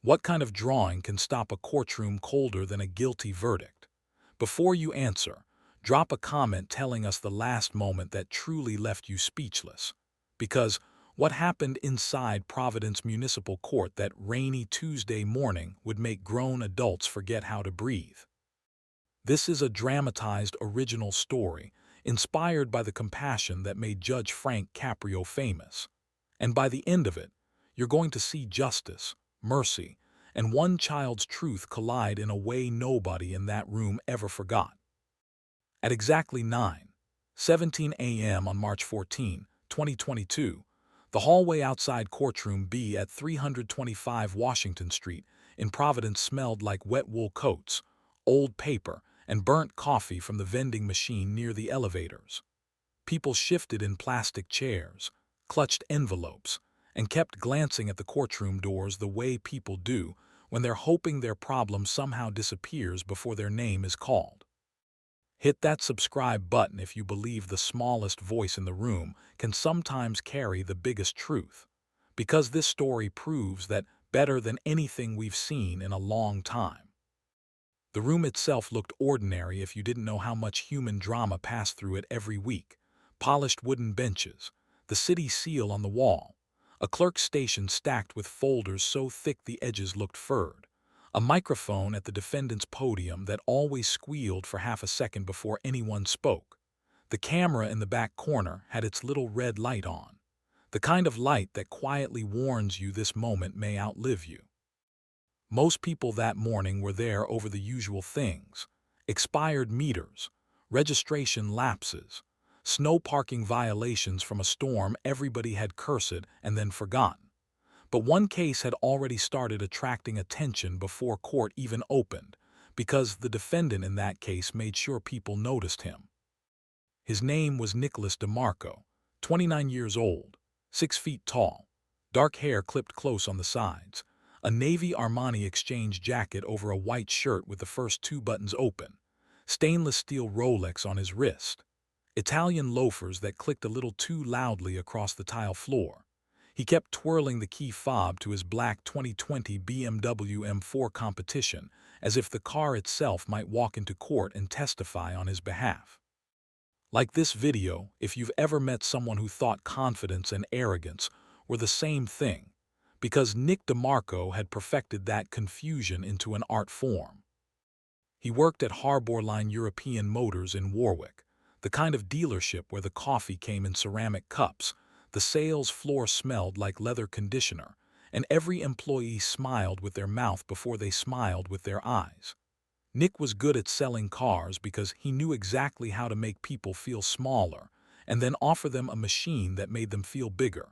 What kind of drawing can stop a courtroom colder than a guilty verdict? Before you answer, drop a comment telling us the last moment that truly left you speechless. Because what happened inside Providence Municipal Court that rainy Tuesday morning would make grown adults forget how to breathe. This is a dramatized original story inspired by the compassion that made Judge Frank Caprio famous. And by the end of it, you're going to see justice, mercy, and one child's truth collide in a way nobody in that room ever forgot. At exactly 9:17 a.m. on March 14, 2022, the hallway outside Courtroom B at 325 Washington Street in Providence smelled like wet wool coats, old paper, and burnt coffee from the vending machine near the elevators. People shifted in plastic chairs, clutched envelopes, and kept glancing at the courtroom doors the way people do when they're hoping their problem somehow disappears before their name is called. Hit that subscribe button if you believe the smallest voice in the room can sometimes carry the biggest truth, because this story proves that better than anything we've seen in a long time. The room itself looked ordinary if you didn't know how much human drama passed through it every week. Polished wooden benches, the city seal on the wall, a clerk's station stacked with folders so thick the edges looked furred, a microphone at the defendant's podium that always squealed for half a second before anyone spoke. The camera in the back corner had its little red light on, the kind of light that quietly warns you this moment may outlive you. Most people that morning were there over the usual things: expired meters, registration lapses, snow parking violations from a storm everybody had cursed and then forgotten. But one case had already started attracting attention before court even opened, because the defendant in that case made sure people noticed him. His name was DeMarco, 29 years old, 6 feet tall, dark hair clipped close on the sides, a navy Armani exchange jacket over a white shirt with the first 2 buttons open, stainless steel Rolex on his wrist, Italian loafers that clicked a little too loudly across the tile floor. He kept twirling the key fob to his black 2020 BMW M4 competition as if the car itself might walk into court and testify on his behalf. Like this video, if you've ever met someone who thought confidence and arrogance were the same thing, because DeMarco had perfected that confusion into an art form. He worked at Harborline European Motors in Warwick, the kind of dealership where the coffee came in ceramic cups, the sales floor smelled like leather conditioner, and every employee smiled with their mouth before they smiled with their eyes. Nick was good at selling cars because he knew exactly how to make people feel smaller and then offer them a machine that made them feel bigger.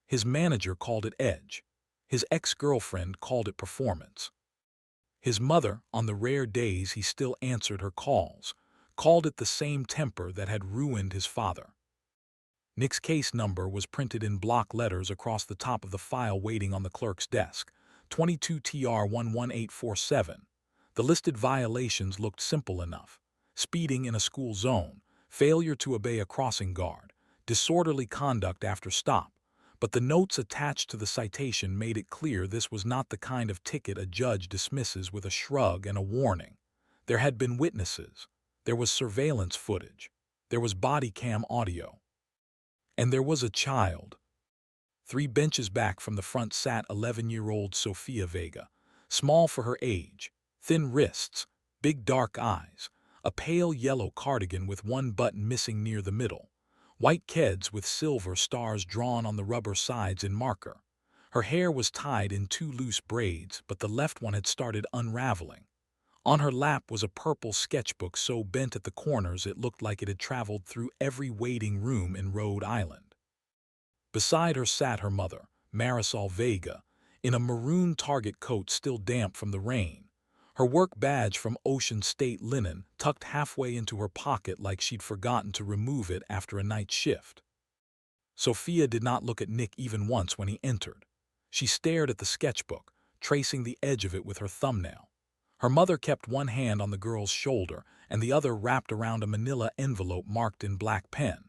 His manager called it edge. His ex-girlfriend called it performance. His mother, on the rare days he still answered her calls, called it the same temper that had ruined his father. Nick's case number was printed in block letters across the top of the file waiting on the clerk's desk, 22TR11847. The listed violations looked simple enough: speeding in a school zone, failure to obey a crossing guard, disorderly conduct after stop. But the notes attached to the citation made it clear this was not the kind of ticket a judge dismisses with a shrug and a warning. There had been witnesses. There was surveillance footage. There was body cam audio. And there was a child. 3 benches back from the front sat 11-year-old Sofia Vega, small for her age, thin wrists, big dark eyes, a pale yellow cardigan with 1 button missing near the middle, white keds with silver stars drawn on the rubber sides in marker. Her hair was tied in 2 loose braids, but the left one had started unraveling. On her lap was a purple sketchbook so bent at the corners it looked like it had traveled through every waiting room in Rhode Island. Beside her sat her mother, Marisol Vega, in a maroon Target coat still damp from the rain, her work badge from Ocean State linen tucked halfway into her pocket like she'd forgotten to remove it after a night shift. Sofia did not look at Nick even once when he entered. She stared at the sketchbook, tracing the edge of it with her thumbnail. Her mother kept one hand on the girl's shoulder and the other wrapped around a manila envelope marked in black pen: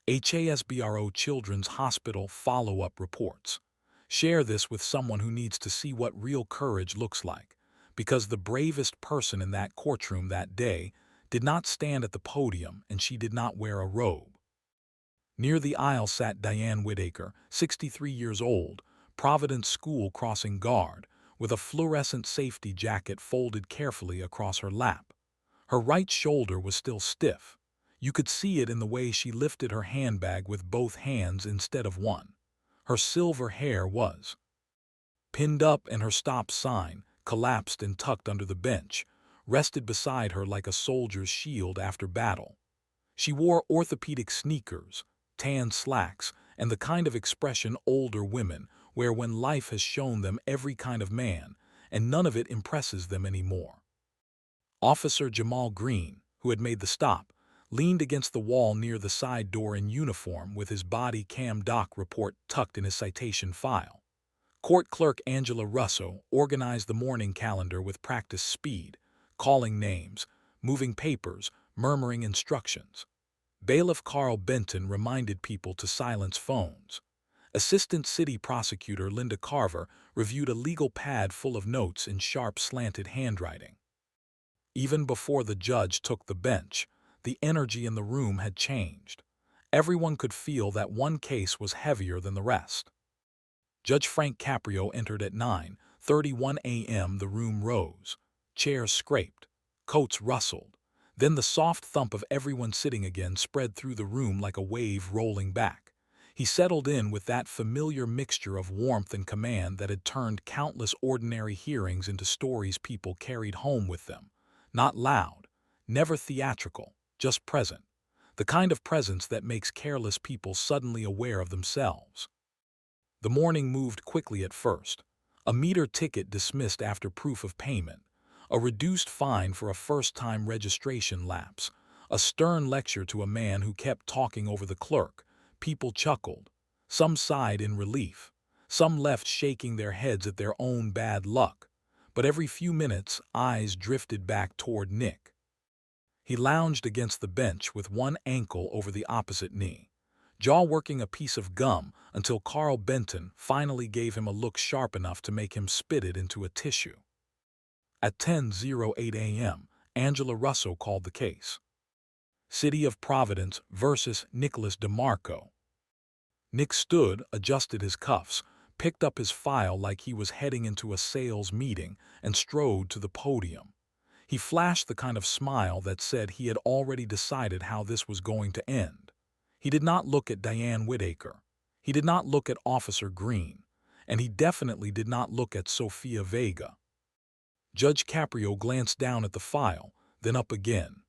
HASBRO Children's Hospital follow-up reports. Share this with someone who needs to see what real courage looks like, because the bravest person in that courtroom that day did not stand at the podium and she did not wear a robe. Near the aisle sat Diane Whittaker, 63 years old, Providence School crossing guard, with a fluorescent safety jacket folded carefully across her lap. Her right shoulder was still stiff. You could see it in the way she lifted her handbag with both hands instead of one. Her silver hair was pinned up and her stop sign, collapsed and tucked under the bench, rested beside her like a soldier's shield after battle. She wore orthopedic sneakers, tan slacks, and the kind of expression older women wear when life has shown them every kind of man, and none of it impresses them anymore. Officer Jamal Green, who had made the stop, leaned against the wall near the side door in uniform with his body cam doc report tucked in his citation file. Court clerk Angela Russo organized the morning calendar with practiced speed, calling names, moving papers, murmuring instructions. Bailiff Carl Benton reminded people to silence phones. Assistant City Prosecutor Linda Carver reviewed a legal pad full of notes in sharp slanted handwriting. Even before the judge took the bench, the energy in the room had changed. Everyone could feel that one case was heavier than the rest. Judge Frank Caprio entered at 9:31 a.m. The room rose. Chairs scraped. Coats rustled. Then the soft thump of everyone sitting again spread through the room like a wave rolling back. He settled in with that familiar mixture of warmth and command that had turned countless ordinary hearings into stories people carried home with them. Not loud, never theatrical, just present. The kind of presence that makes careless people suddenly aware of themselves. The morning moved quickly at first. A meter ticket dismissed after proof of payment. A reduced fine for a first-time registration lapse. A stern lecture to a man who kept talking over the clerk. People chuckled. Some sighed in relief. Some left shaking their heads at their own bad luck. But every few minutes, eyes drifted back toward Nick. He lounged against the bench with one ankle over the opposite knee, jaw working a piece of gum until Carl Benton finally gave him a look sharp enough to make him spit it into a tissue. At 10:08 a.m., Angela Russo called the case. City of Providence versus Nicholas DeMarco. Nick stood, adjusted his cuffs, picked up his file like he was heading into a sales meeting, and strode to the podium. He flashed the kind of smile that said he had already decided how this was going to end. He did not look at Diane Whittaker. He did not look at Officer Green. And he definitely did not look at Sofia Vega. Judge Caprio glanced down at the file, then up again.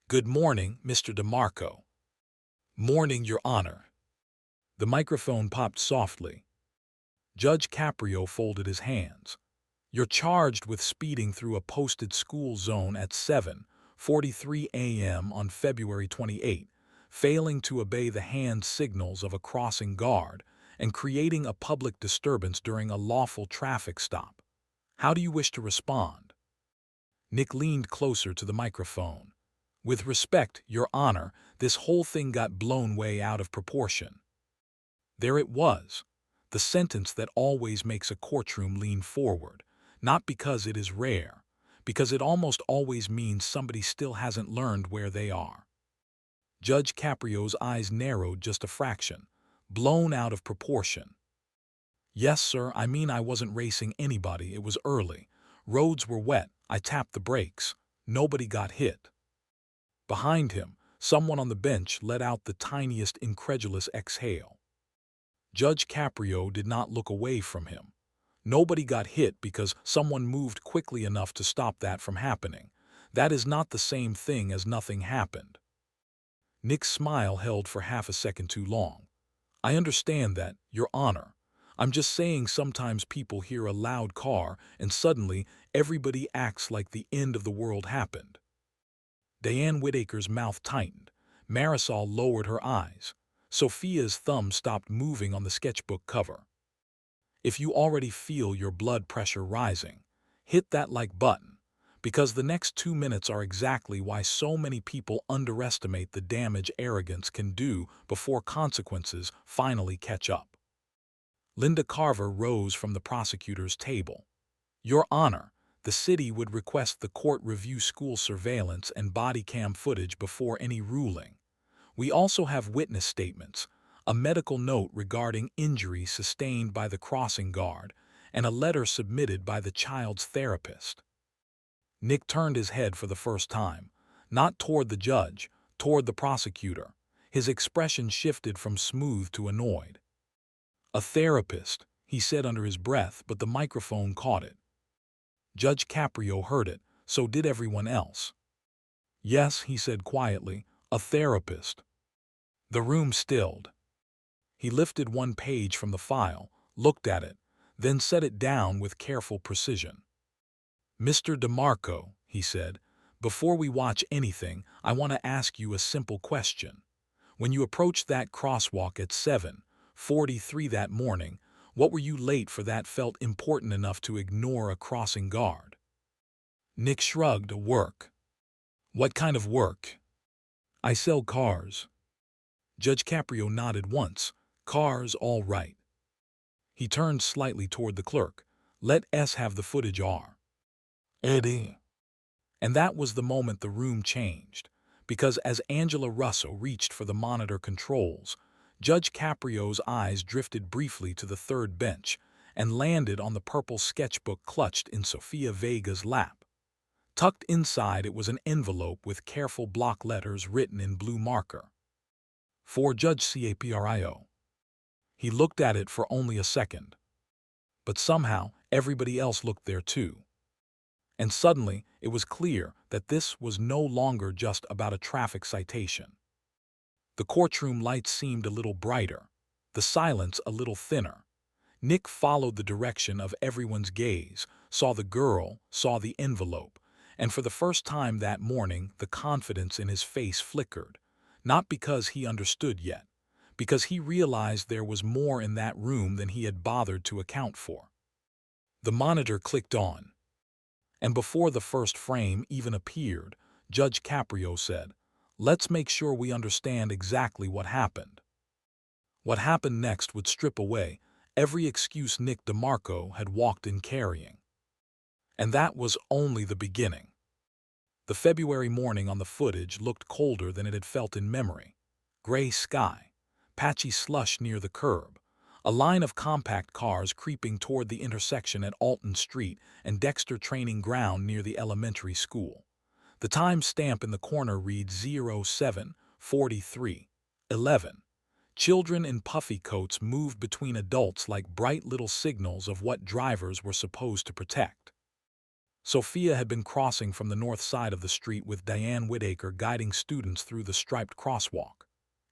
"Good morning, Mr. DeMarco." "Morning, Your Honor." The microphone popped softly. Judge Caprio folded his hands. "You're charged with speeding through a posted school zone at 7:43 a.m. on February 28, failing to obey the hand signals of a crossing guard, and creating a public disturbance during a lawful traffic stop. How do you wish to respond?" Nick leaned closer to the microphone. "With respect, Your Honor, this whole thing got blown way out of proportion." There it was, the sentence that always makes a courtroom lean forward, not because it is rare, because it almost always means somebody still hasn't learned where they are. Judge Caprio's eyes narrowed just a fraction. Blown out of proportion. "Yes, sir, I mean I wasn't racing anybody, it was early. Roads were wet, I tapped the brakes. Nobody got hit." Behind him, someone on the bench let out the tiniest incredulous exhale. Judge Caprio did not look away from him. Nobody got hit because someone moved quickly enough to stop that from happening. That is not the same thing as nothing happened. Nick's smile held for half a second too long. "I understand that, Your Honor. I'm just saying sometimes people hear a loud car and suddenly everybody acts like the end of the world happened." Diane Whittaker's mouth tightened. Marisol lowered her eyes. Sofia's thumb stopped moving on the sketchbook cover. If you already feel your blood pressure rising, hit that like button, because the next 2 minutes are exactly why so many people underestimate the damage arrogance can do before consequences finally catch up. Linda Carver rose from the prosecutor's table. Your Honor, the city would request the court review school surveillance and body cam footage before any ruling. We also have witness statements, a medical note regarding injuries sustained by the crossing guard, and a letter submitted by the child's therapist. Nick turned his head for the first time, not toward the judge, toward the prosecutor. His expression shifted from smooth to annoyed. A therapist, he said under his breath, but the microphone caught it. Judge Caprio heard it, so did everyone else. Yes, he said quietly, a therapist. The room stilled. He lifted one page from the file, looked at it, then set it down with careful precision. Mr. DeMarco, he said, before we watch anything, I want to ask you a simple question. When you approached that crosswalk at 7:43 that morning, what were you late for that felt important enough to ignore a crossing guard? Nick shrugged. Work. What kind of work? I sell cars. Judge Caprio nodded once. Cars, all right. He turned slightly toward the clerk. Let S have the footage R. Eddie. And that was the moment the room changed, because as Angela Russo reached for the monitor controls, Judge Caprio's eyes drifted briefly to the third bench and landed on the purple sketchbook clutched in Sofia Vega's lap. Tucked inside it was an envelope with careful block letters written in blue marker. For Judge Caprio. He looked at it for only a second. But somehow, everybody else looked there too. And suddenly, it was clear that this was no longer just about a traffic citation. The courtroom lights seemed a little brighter, the silence a little thinner. Nick followed the direction of everyone's gaze, saw the girl, saw the envelope, and for the first time that morning, the confidence in his face flickered, not because he understood yet, because he realized there was more in that room than he had bothered to account for. The monitor clicked on. And before the first frame even appeared, Judge Caprio said, let's make sure we understand exactly what happened. What happened next would strip away every excuse Nick DeMarco had walked in carrying. And that was only the beginning. The February morning on the footage looked colder than it had felt in memory. Gray sky, patchy slush near the curb, a line of compact cars creeping toward the intersection at Alton Street and Dexter Training Ground near the elementary school. The time stamp in the corner reads 07:43:11. Children in puffy coats moved between adults like bright little signals of what drivers were supposed to protect. Sofia had been crossing from the north side of the street with Diane Whittaker guiding students through the striped crosswalk.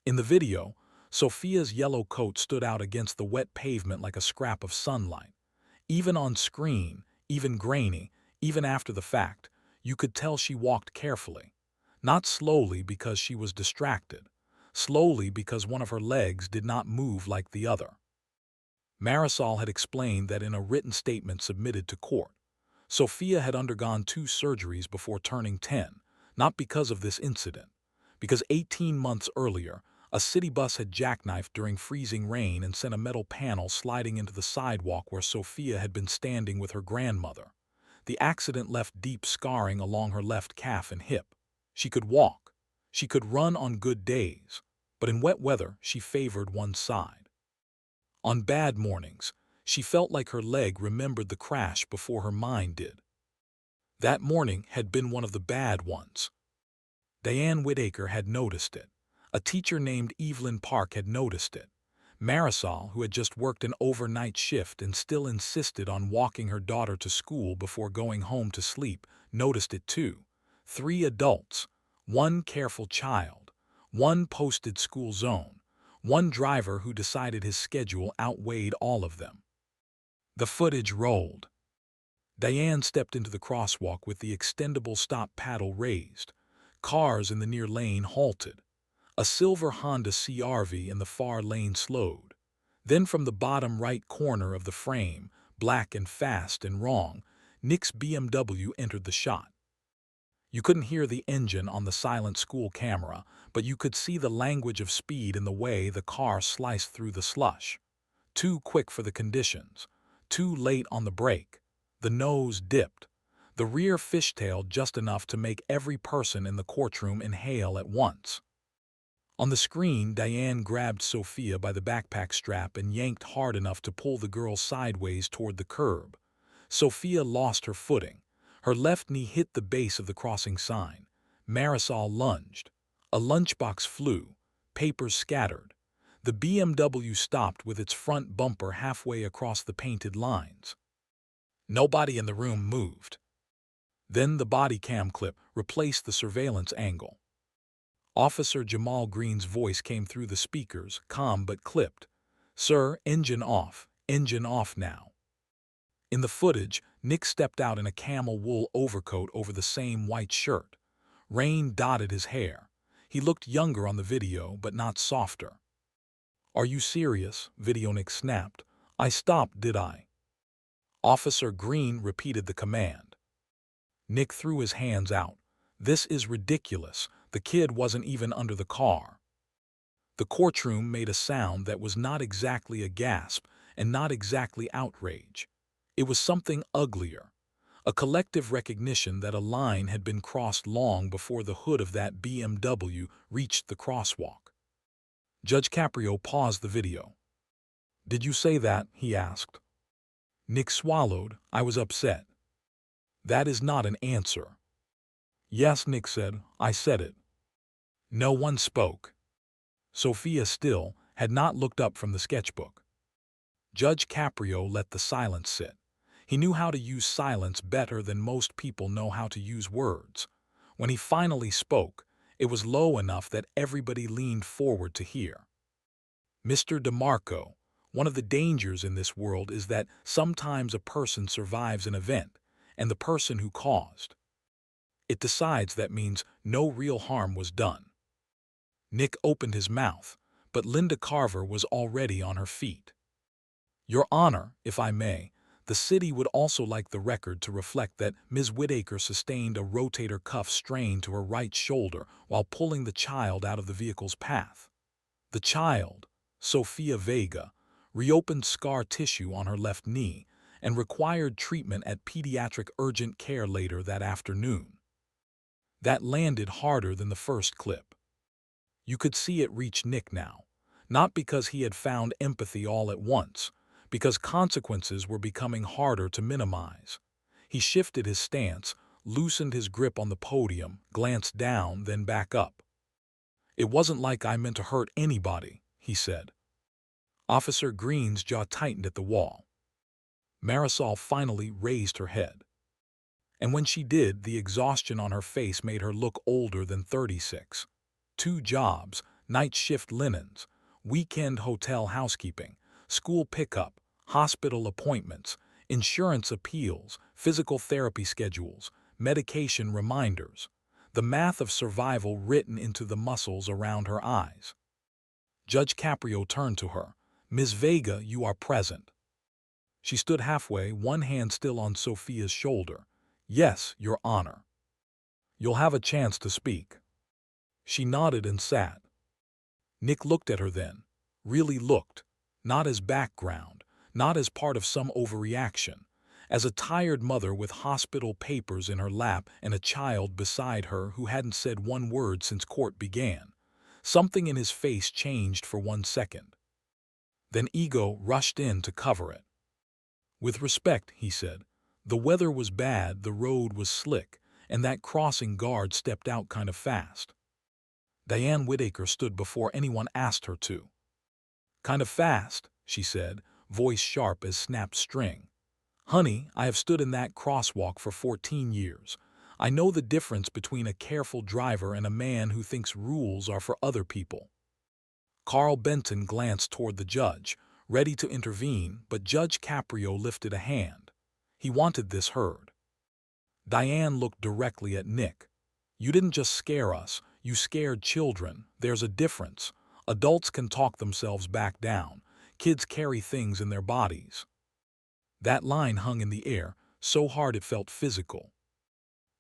In the video, Sofia's yellow coat stood out against the wet pavement like a scrap of sunlight. Even on screen, even grainy, even after the fact, you could tell she walked carefully. Not slowly because she was distracted, slowly because one of her legs did not move like the other. Marisol had explained that in a written statement submitted to court, Sofia had undergone 2 surgeries before turning 10, not because of this incident, because 18 months earlier, a city bus had jackknifed during freezing rain and sent a metal panel sliding into the sidewalk where Sofia had been standing with her grandmother. The accident left deep scarring along her left calf and hip. She could walk. She could run on good days, but in wet weather she favored one side. On bad mornings, she felt like her leg remembered the crash before her mind did. That morning had been one of the bad ones. Diane Whittaker had noticed it. A teacher named Evelyn Park had noticed it. Marisol, who had just worked an overnight shift and still insisted on walking her daughter to school before going home to sleep, noticed it too. 3 adults, 1 careful child, 1 posted school zone, 1 driver who decided his schedule outweighed all of them. The footage rolled. Diane stepped into the crosswalk with the extendable stop paddle raised. Cars in the near lane halted. A silver Honda CR-V in the far lane slowed. Then from the bottom right corner of the frame, black and fast and wrong, Nick's BMW entered the shot. You couldn't hear the engine on the silent school camera, but you could see the language of speed in the way the car sliced through the slush. Too quick for the conditions. Too late on the brake. The nose dipped. The rear fishtailed just enough to make every person in the courtroom inhale at once. On the screen, Diane grabbed Sofia by the backpack strap and yanked hard enough to pull the girl sideways toward the curb. Sofia lost her footing. Her left knee hit the base of the crossing sign. Marisol lunged. A lunchbox flew. Papers scattered. The BMW stopped with its front bumper halfway across the painted lines. Nobody in the room moved. Then the body cam clip replaced the surveillance angle. Officer Jamal Green's voice came through the speakers, calm but clipped. "Sir, engine off now." In the footage, Nick stepped out in a camel wool overcoat over the same white shirt. Rain dotted his hair. He looked younger on the video, but not softer. "Are you serious?" Video Nick snapped. "I stopped, did I?" Officer Green repeated the command. Nick threw his hands out. "This is ridiculous. The kid wasn't even under the car." The courtroom made a sound that was not exactly a gasp and not exactly outrage. It was something uglier. A collective recognition that a line had been crossed long before the hood of that BMW reached the crosswalk. Judge Caprio paused the video. "Did you say that?" he asked. Nick swallowed. "I was upset." "That is not an answer." "Yes," Nick said, "I said it." No one spoke. Sofia still had not looked up from the sketchbook. Judge Caprio let the silence sit. He knew how to use silence better than most people know how to use words. When he finally spoke, it was low enough that everybody leaned forward to hear. "Mr. DeMarco, one of the dangers in this world is that sometimes a person survives an event, and the person who caused it decides that means no real harm was done." Nick opened his mouth, but Linda Carver was already on her feet. "Your Honor, if I may, the city would also like the record to reflect that Ms. Whitaker sustained a rotator cuff strain to her right shoulder while pulling the child out of the vehicle's path. The child, Sofia Vega, reopened scar tissue on her left knee and required treatment at pediatric urgent care later that afternoon." That landed harder than the first clip. You could see it reach Nick now, not because he had found empathy all at once, because consequences were becoming harder to minimize. He shifted his stance, loosened his grip on the podium, glanced down, then back up. "It wasn't like I meant to hurt anybody," he said. Officer Green's jaw tightened at the wall. Marisol finally raised her head. And when she did, the exhaustion on her face made her look older than 36. 2 jobs, night shift linens, weekend hotel housekeeping, school pickup, hospital appointments, insurance appeals, physical therapy schedules, medication reminders. The math of survival written into the muscles around her eyes. Judge Caprio turned to her. "Ms. Vega, you are present." She stood halfway, one hand still on Sofia's shoulder. "Yes, Your Honor." "You'll have a chance to speak." She nodded and sat. Nick looked at her then. Really looked. Not as background, not as part of some overreaction. As a tired mother with hospital papers in her lap and a child beside her who hadn't said one word since court began. Something in his face changed for 1 second. Then ego rushed in to cover it. "With respect," he said, "the weather was bad, the road was slick, and that crossing guard stepped out kind of fast." Diane Whitaker stood before anyone asked her to. "Kind of fast," she said, voice sharp as snapped string. "Honey, I have stood in that crosswalk for 14 years. I know the difference between a careful driver and a man who thinks rules are for other people." Carl Benton glanced toward the judge, ready to intervene, but Judge Caprio lifted a hand. He wanted this heard. Diane looked directly at Nick. "You didn't just scare us, you scared children. There's a difference. Adults can talk themselves back down. Kids carry things in their bodies." That line hung in the air, so hard it felt physical.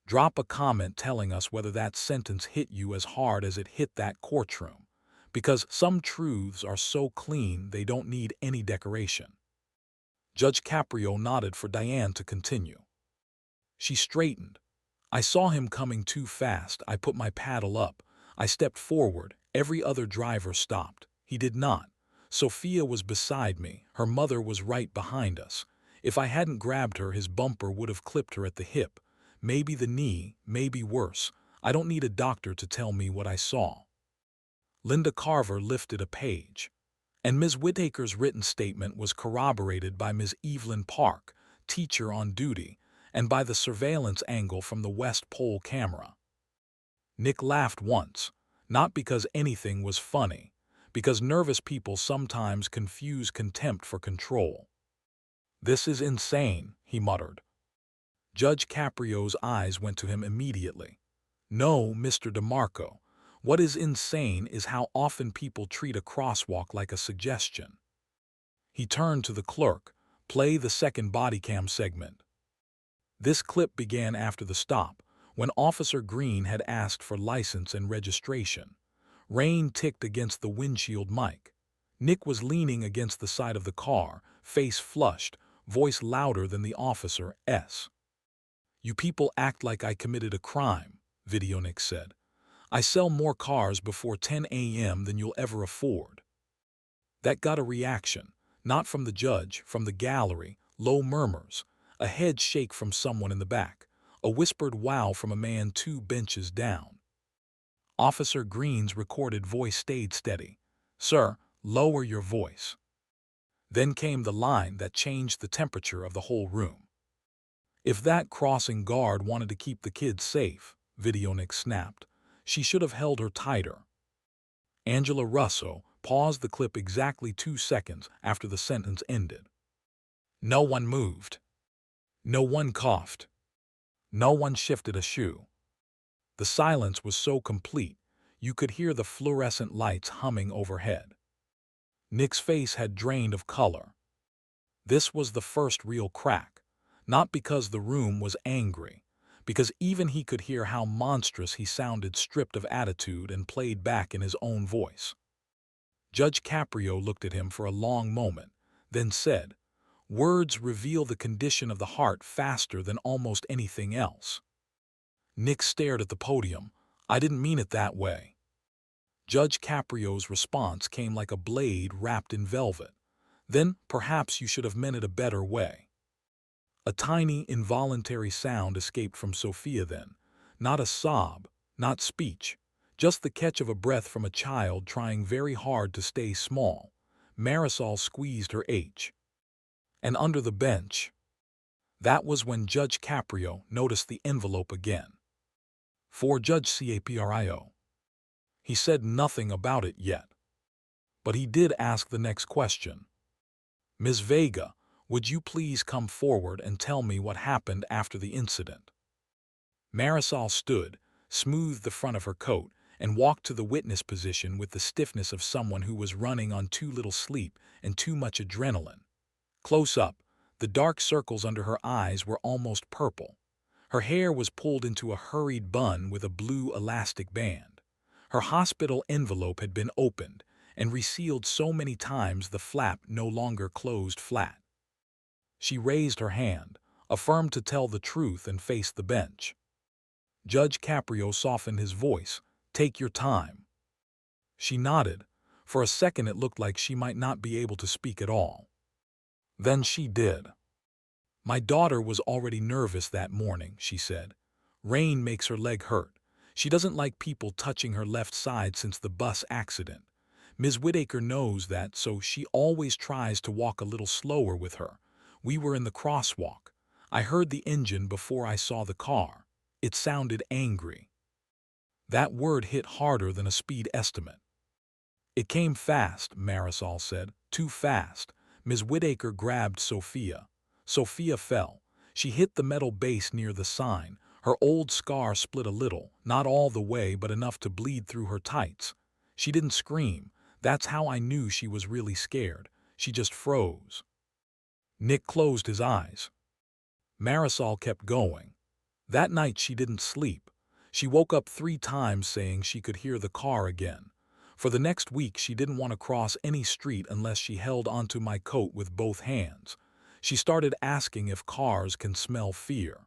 Drop a comment telling us whether that sentence hit you as hard as it hit that courtroom. Because some truths are so clean they don't need any decoration. Judge Caprio nodded for Diane to continue. She straightened. I saw him coming too fast. I put my paddle up. I stepped forward. Every other driver stopped. He did not. Sofia was beside me. Her mother was right behind us. If I hadn't grabbed her, his bumper would have clipped her at the hip. Maybe the knee, maybe worse. I don't need a doctor to tell me what I saw. Linda Carver lifted a page. And Ms. Whittaker's written statement was corroborated by Ms. Evelyn Park, teacher on duty, and by the surveillance angle from the West Pole camera. Nick laughed once, not because anything was funny, because nervous people sometimes confuse contempt for control. "This is insane," he muttered. Judge Caprio's eyes went to him immediately. "No, Mr. DeMarco. What is insane is how often people treat a crosswalk like a suggestion." He turned to the clerk. "Play the second body cam segment." This clip began after the stop, when Officer Green had asked for license and registration. Rain ticked against the windshield mic. Nick was leaning against the side of the car, face flushed, voice louder than the officer's. "You people act like I committed a crime," Video Nick said. "I sell more cars before 10 a.m. than you'll ever afford." That got a reaction, not from the judge, from the gallery, low murmurs, a head shake from someone in the back, a whispered wow from a man 2 benches down. Officer Green's recorded voice stayed steady. "Sir, lower your voice." Then came the line that changed the temperature of the whole room. "If that crossing guard wanted to keep the kids safe," Video Nick snapped, "she should have held her tighter." Angela Russo paused the clip exactly 2 seconds after the sentence ended. No one moved. No one coughed. No one shifted a shoe. The silence was so complete, you could hear the fluorescent lights humming overhead. Nick's face had drained of color. This was the first real crack, not because the room was angry, because even he could hear how monstrous he sounded stripped of attitude and played back in his own voice. Judge Caprio looked at him for a long moment, then said, "Words reveal the condition of the heart faster than almost anything else." Nick stared at the podium. "I didn't mean it that way." Judge Caprio's response came like a blade wrapped in velvet. "Then perhaps you should have meant it a better way." A tiny, involuntary sound escaped from Sofia then. Not a sob, not speech, just the catch of a breath from a child trying very hard to stay small. Marisol squeezed her H. And under the bench. That was when Judge Caprio noticed the envelope again. "For Judge Caprio." He said nothing about it yet. But he did ask the next question. "Ms. Vega, would you please come forward and tell me what happened after the incident?" Marisol stood, smoothed the front of her coat, and walked to the witness position with the stiffness of someone who was running on too little sleep and too much adrenaline. Close up, the dark circles under her eyes were almost purple. Her hair was pulled into a hurried bun with a blue elastic band. Her hospital envelope had been opened and resealed so many times the flap no longer closed flat. She raised her hand, affirmed to tell the truth, and faced the bench. Judge Caprio softened his voice. "Take your time." She nodded. For a second it looked like she might not be able to speak at all. Then she did. "My daughter was already nervous that morning," she said. "Rain makes her leg hurt. She doesn't like people touching her left side since the bus accident. Ms. Whittaker knows that, so she always tries to walk a little slower with her. We were in the crosswalk. I heard the engine before I saw the car. It sounded angry." That word hit harder than a speed estimate. "It came fast," Marisol said. "Too fast." Ms. Whittaker grabbed Sofia. Sofia fell. She hit the metal base near the sign. Her old scar split a little, not all the way but enough to bleed through her tights. She didn't scream. That's how I knew she was really scared. She just froze. Nick closed his eyes. Marisol kept going. That night she didn't sleep. She woke up 3 times saying she could hear the car again. For the next week, she didn't want to cross any street unless she held onto my coat with both hands. She started asking if cars can smell fear.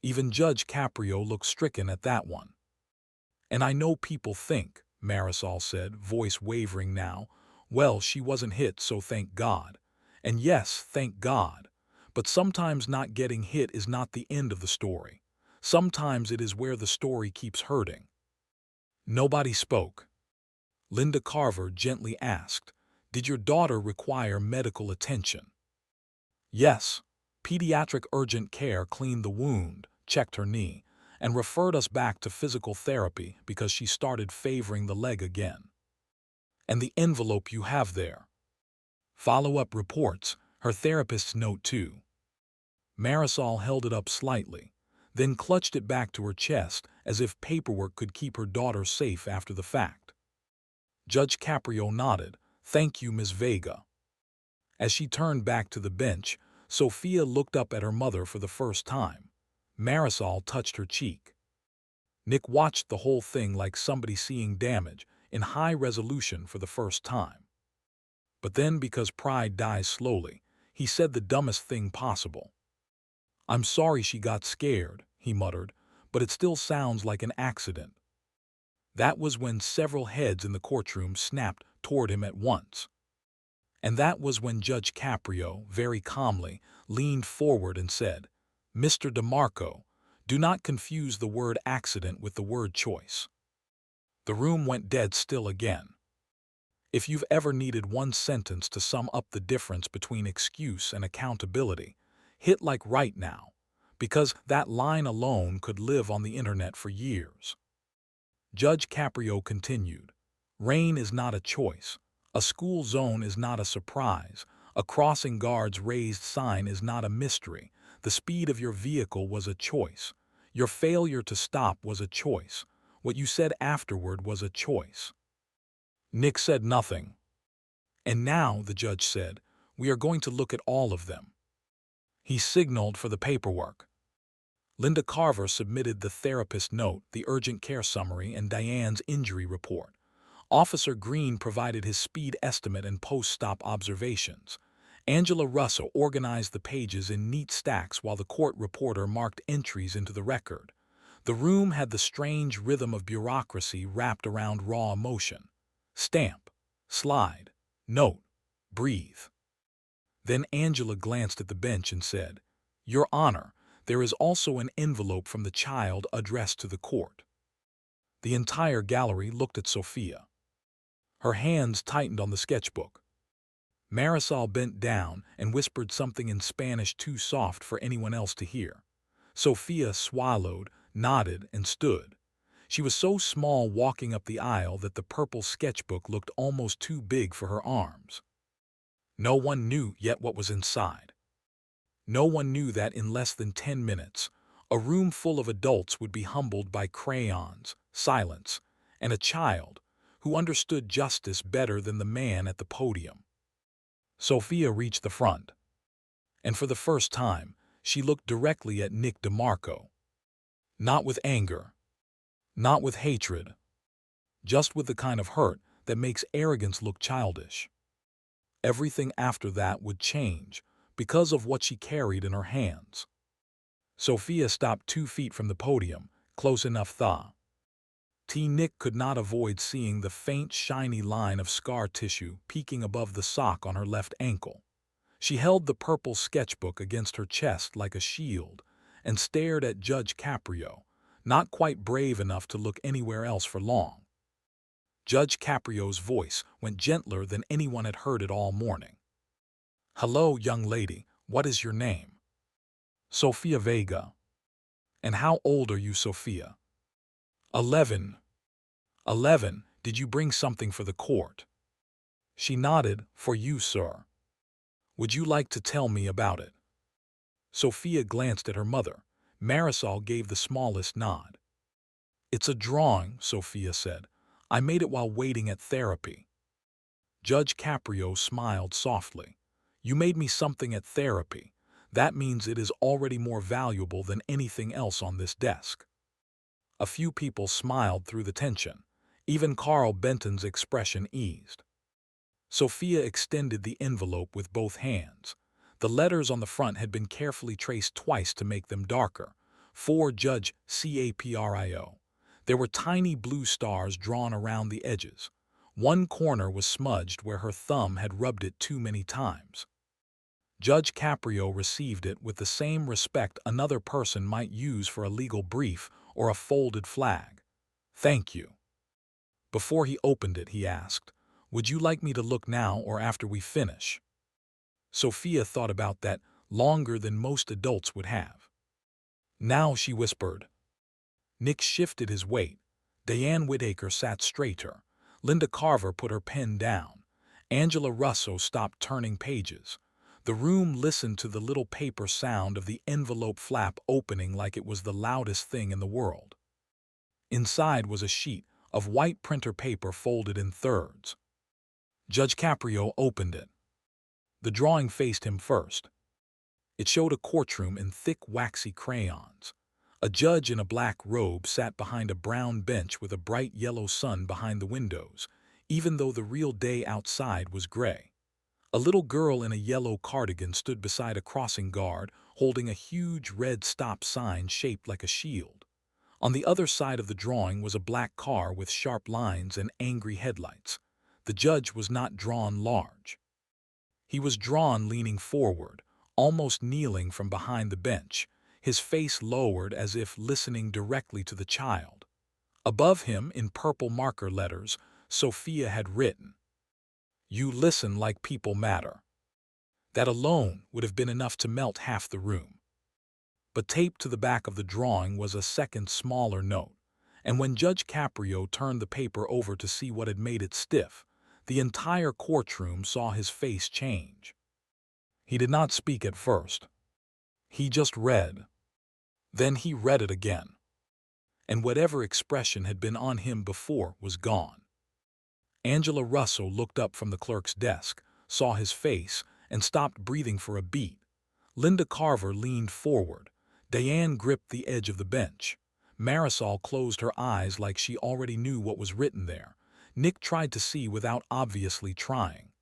Even Judge Caprio looked stricken at that one. "And I know people think," Marisol said, voice wavering now, "well, she wasn't hit, so thank God. And yes, thank God. But sometimes not getting hit is not the end of the story. Sometimes it is where the story keeps hurting." Nobody spoke. Linda Carver gently asked, "Did your daughter require medical attention?" "Yes. Pediatric urgent care cleaned the wound, checked her knee, and referred us back to physical therapy because she started favoring the leg again." "And the envelope you have there?" "Follow-up reports, her therapist's note too." Marisol held it up slightly, then clutched it back to her chest as if paperwork could keep her daughter safe after the fact. Judge Caprio nodded. "Thank you, Miss Vega." As she turned back to the bench, Sofia looked up at her mother for the first time. Marisol touched her cheek. Nick watched the whole thing like somebody seeing damage in high resolution for the first time. But then, because pride dies slowly, he said the dumbest thing possible. "I'm sorry she got scared," he muttered, "but it still sounds like an accident." That was when several heads in the courtroom snapped toward him at once. And that was when Judge Caprio, very calmly, leaned forward and said, "Mr. DeMarco, do not confuse the word accident with the word choice." The room went dead still again. If you've ever needed one sentence to sum up the difference between excuse and accountability, hit like right now, because that line alone could live on the internet for years. Judge Caprio continued, "Rain is not a choice. A school zone is not a surprise. A crossing guard's raised sign is not a mystery. The speed of your vehicle was a choice. Your failure to stop was a choice. What you said afterward was a choice." Nick said nothing. "And now," the judge said, "we are going to look at all of them." He signaled for the paperwork. Linda Carver submitted the therapist note, the urgent care summary, and Diane's injury report. Officer Green provided his speed estimate and post-stop observations. Angela Russo organized the pages in neat stacks while the court reporter marked entries into the record. The room had the strange rhythm of bureaucracy wrapped around raw emotion. Stamp, slide, note, breathe. Then Angela glanced at the bench and said, "Your Honor, there is also an envelope from the child addressed to the court." The entire gallery looked at Sofia. Her hands tightened on the sketchbook. Marisol bent down and whispered something in Spanish too soft for anyone else to hear. Sofia swallowed, nodded, and stood. She was so small walking up the aisle that the purple sketchbook looked almost too big for her arms. No one knew yet what was inside. No one knew that in less than 10 minutes, a room full of adults would be humbled by crayons, silence, and a child who understood justice better than the man at the podium. Sofia reached the front, and for the first time, she looked directly at Nick DeMarco. Not with anger, not with hatred, just with the kind of hurt that makes arrogance look childish. Everything after that would change because of what she carried in her hands. Sofia stopped 2 feet from the podium, close enough Nick could not avoid seeing the faint, shiny line of scar tissue peeking above the sock on her left ankle. She held the purple sketchbook against her chest like a shield and stared at Judge Caprio, not quite brave enough to look anywhere else for long. Judge Caprio's voice went gentler than anyone had heard it all morning. "Hello, young lady, what is your name?" "Sofia Vega." "And how old are you, Sofia?" 11. 11. Did you bring something for the court?" She nodded. "For you, sir." "Would you like to tell me about it?" Sofia glanced at her mother. Marisol gave the smallest nod. "It's a drawing," Sofia said. "I made it while waiting at therapy." Judge Caprio smiled softly. "You made me something at therapy. That means it is already more valuable than anything else on this desk." A few people smiled through the tension. Even Carl Benton's expression eased. Sophia extended the envelope with both hands. The letters on the front had been carefully traced twice to make them darker. For Judge Caprio. There were tiny blue stars drawn around the edges. One corner was smudged where her thumb had rubbed it too many times. Judge Caprio received it with the same respect another person might use for a legal brief or a folded flag. "Thank you." Before he opened it, he asked, "Would you like me to look now or after we finish?" Sophia thought about that longer than most adults would have. "Now," she whispered. Nick shifted his weight. Diane Whittaker sat straighter. Linda Carver put her pen down. Angela Russo stopped turning pages. The room listened to the little paper sound of the envelope flap opening like it was the loudest thing in the world. Inside was a sheet of white printer paper folded in thirds. Judge Caprio opened it. The drawing faced him first. It showed a courtroom in thick, waxy crayons. A judge in a black robe sat behind a brown bench with a bright yellow sun behind the windows, even though the real day outside was gray. A little girl in a yellow cardigan stood beside a crossing guard, holding a huge red stop sign shaped like a shield. On the other side of the drawing was a black car with sharp lines and angry headlights. The judge was not drawn large. He was drawn leaning forward, almost kneeling from behind the bench, his face lowered as if listening directly to the child. Above him, in purple marker letters, Sophia had written, "You listen like people matter." That alone would have been enough to melt half the room. But taped to the back of the drawing was a second smaller note, and when Judge Caprio turned the paper over to see what had made it stiff, the entire courtroom saw his face change. He did not speak at first. He just read. Then he read it again. And whatever expression had been on him before was gone. Angela Russo looked up from the clerk's desk, saw his face, and stopped breathing for a beat. Linda Carver leaned forward. Diane gripped the edge of the bench. Marisol closed her eyes like she already knew what was written there. Nick tried to see without obviously trying.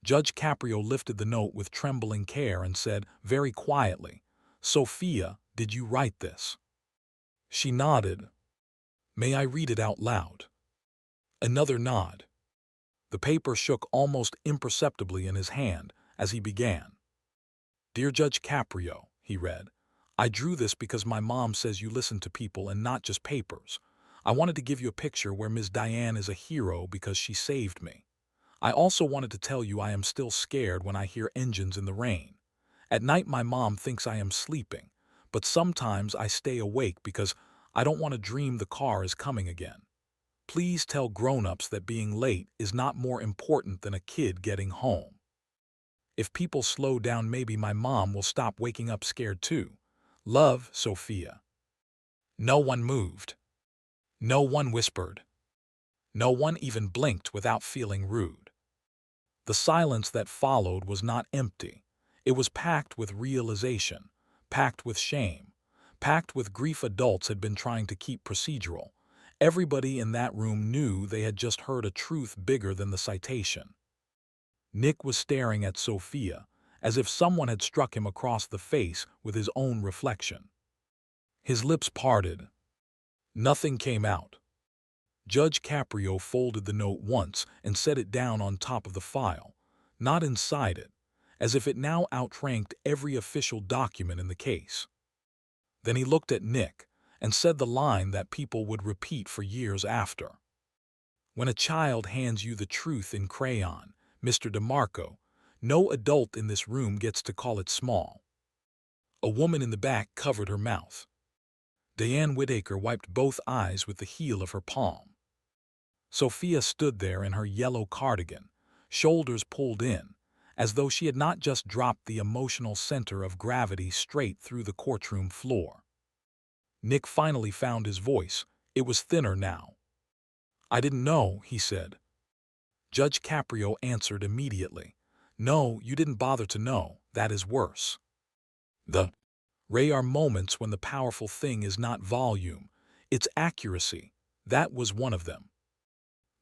Judge Caprio lifted the note with trembling care and said, very quietly, "Sophia, did you write this?" She nodded. "May I read it out loud?" Another nod. The paper shook almost imperceptibly in his hand as he began. "Dear Judge Caprio," he read, "I drew this because my mom says you listen to people and not just papers. I wanted to give you a picture where Ms. Diane is a hero because she saved me. I also wanted to tell you I am still scared when I hear engines in the rain. At night my mom thinks I am sleeping, but sometimes I stay awake because I don't want to dream the car is coming again. Please tell grown-ups that being late is not more important than a kid getting home. If people slow down, maybe my mom will stop waking up scared too. Love, Sophia." No one moved. No one whispered. No one even blinked without feeling rude. The silence that followed was not empty. It was packed with realization, packed with shame, packed with grief adults had been trying to keep procedural. Everybody in that room knew they had just heard a truth bigger than the citation. Nick was staring at Sophia, as if someone had struck him across the face with his own reflection. His lips parted. Nothing came out. Judge Caprio folded the note once and set it down on top of the file, not inside it, as if it now outranked every official document in the case. Then he looked at Nick and said the line that people would repeat for years after. "When a child hands you the truth in crayon, Mr. DeMarco, no adult in this room gets to call it small." A woman in the back covered her mouth. Diane Whittaker wiped both eyes with the heel of her palm. Sophia stood there in her yellow cardigan, shoulders pulled in, as though she had not just dropped the emotional center of gravity straight through the courtroom floor. Nick finally found his voice. It was thinner now. "I didn't know," he said. Judge Caprio answered immediately. "No, you didn't bother to know. That is worse. The Ray are moments when the powerful thing is not volume, it's accuracy. That was one of them.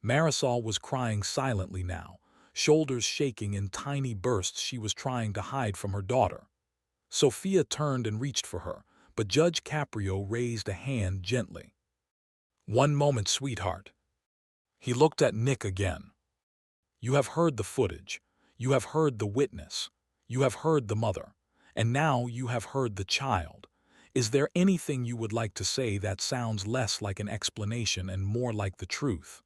Marisol was crying silently now, shoulders shaking in tiny bursts she was trying to hide from her daughter. Sofia turned and reached for her, but Judge Caprio raised a hand gently. "One moment, sweetheart." He looked at Nick again. "You have heard the footage. You have heard the witness. You have heard the mother. And now you have heard the child. Is there anything you would like to say that sounds less like an explanation and more like the truth?"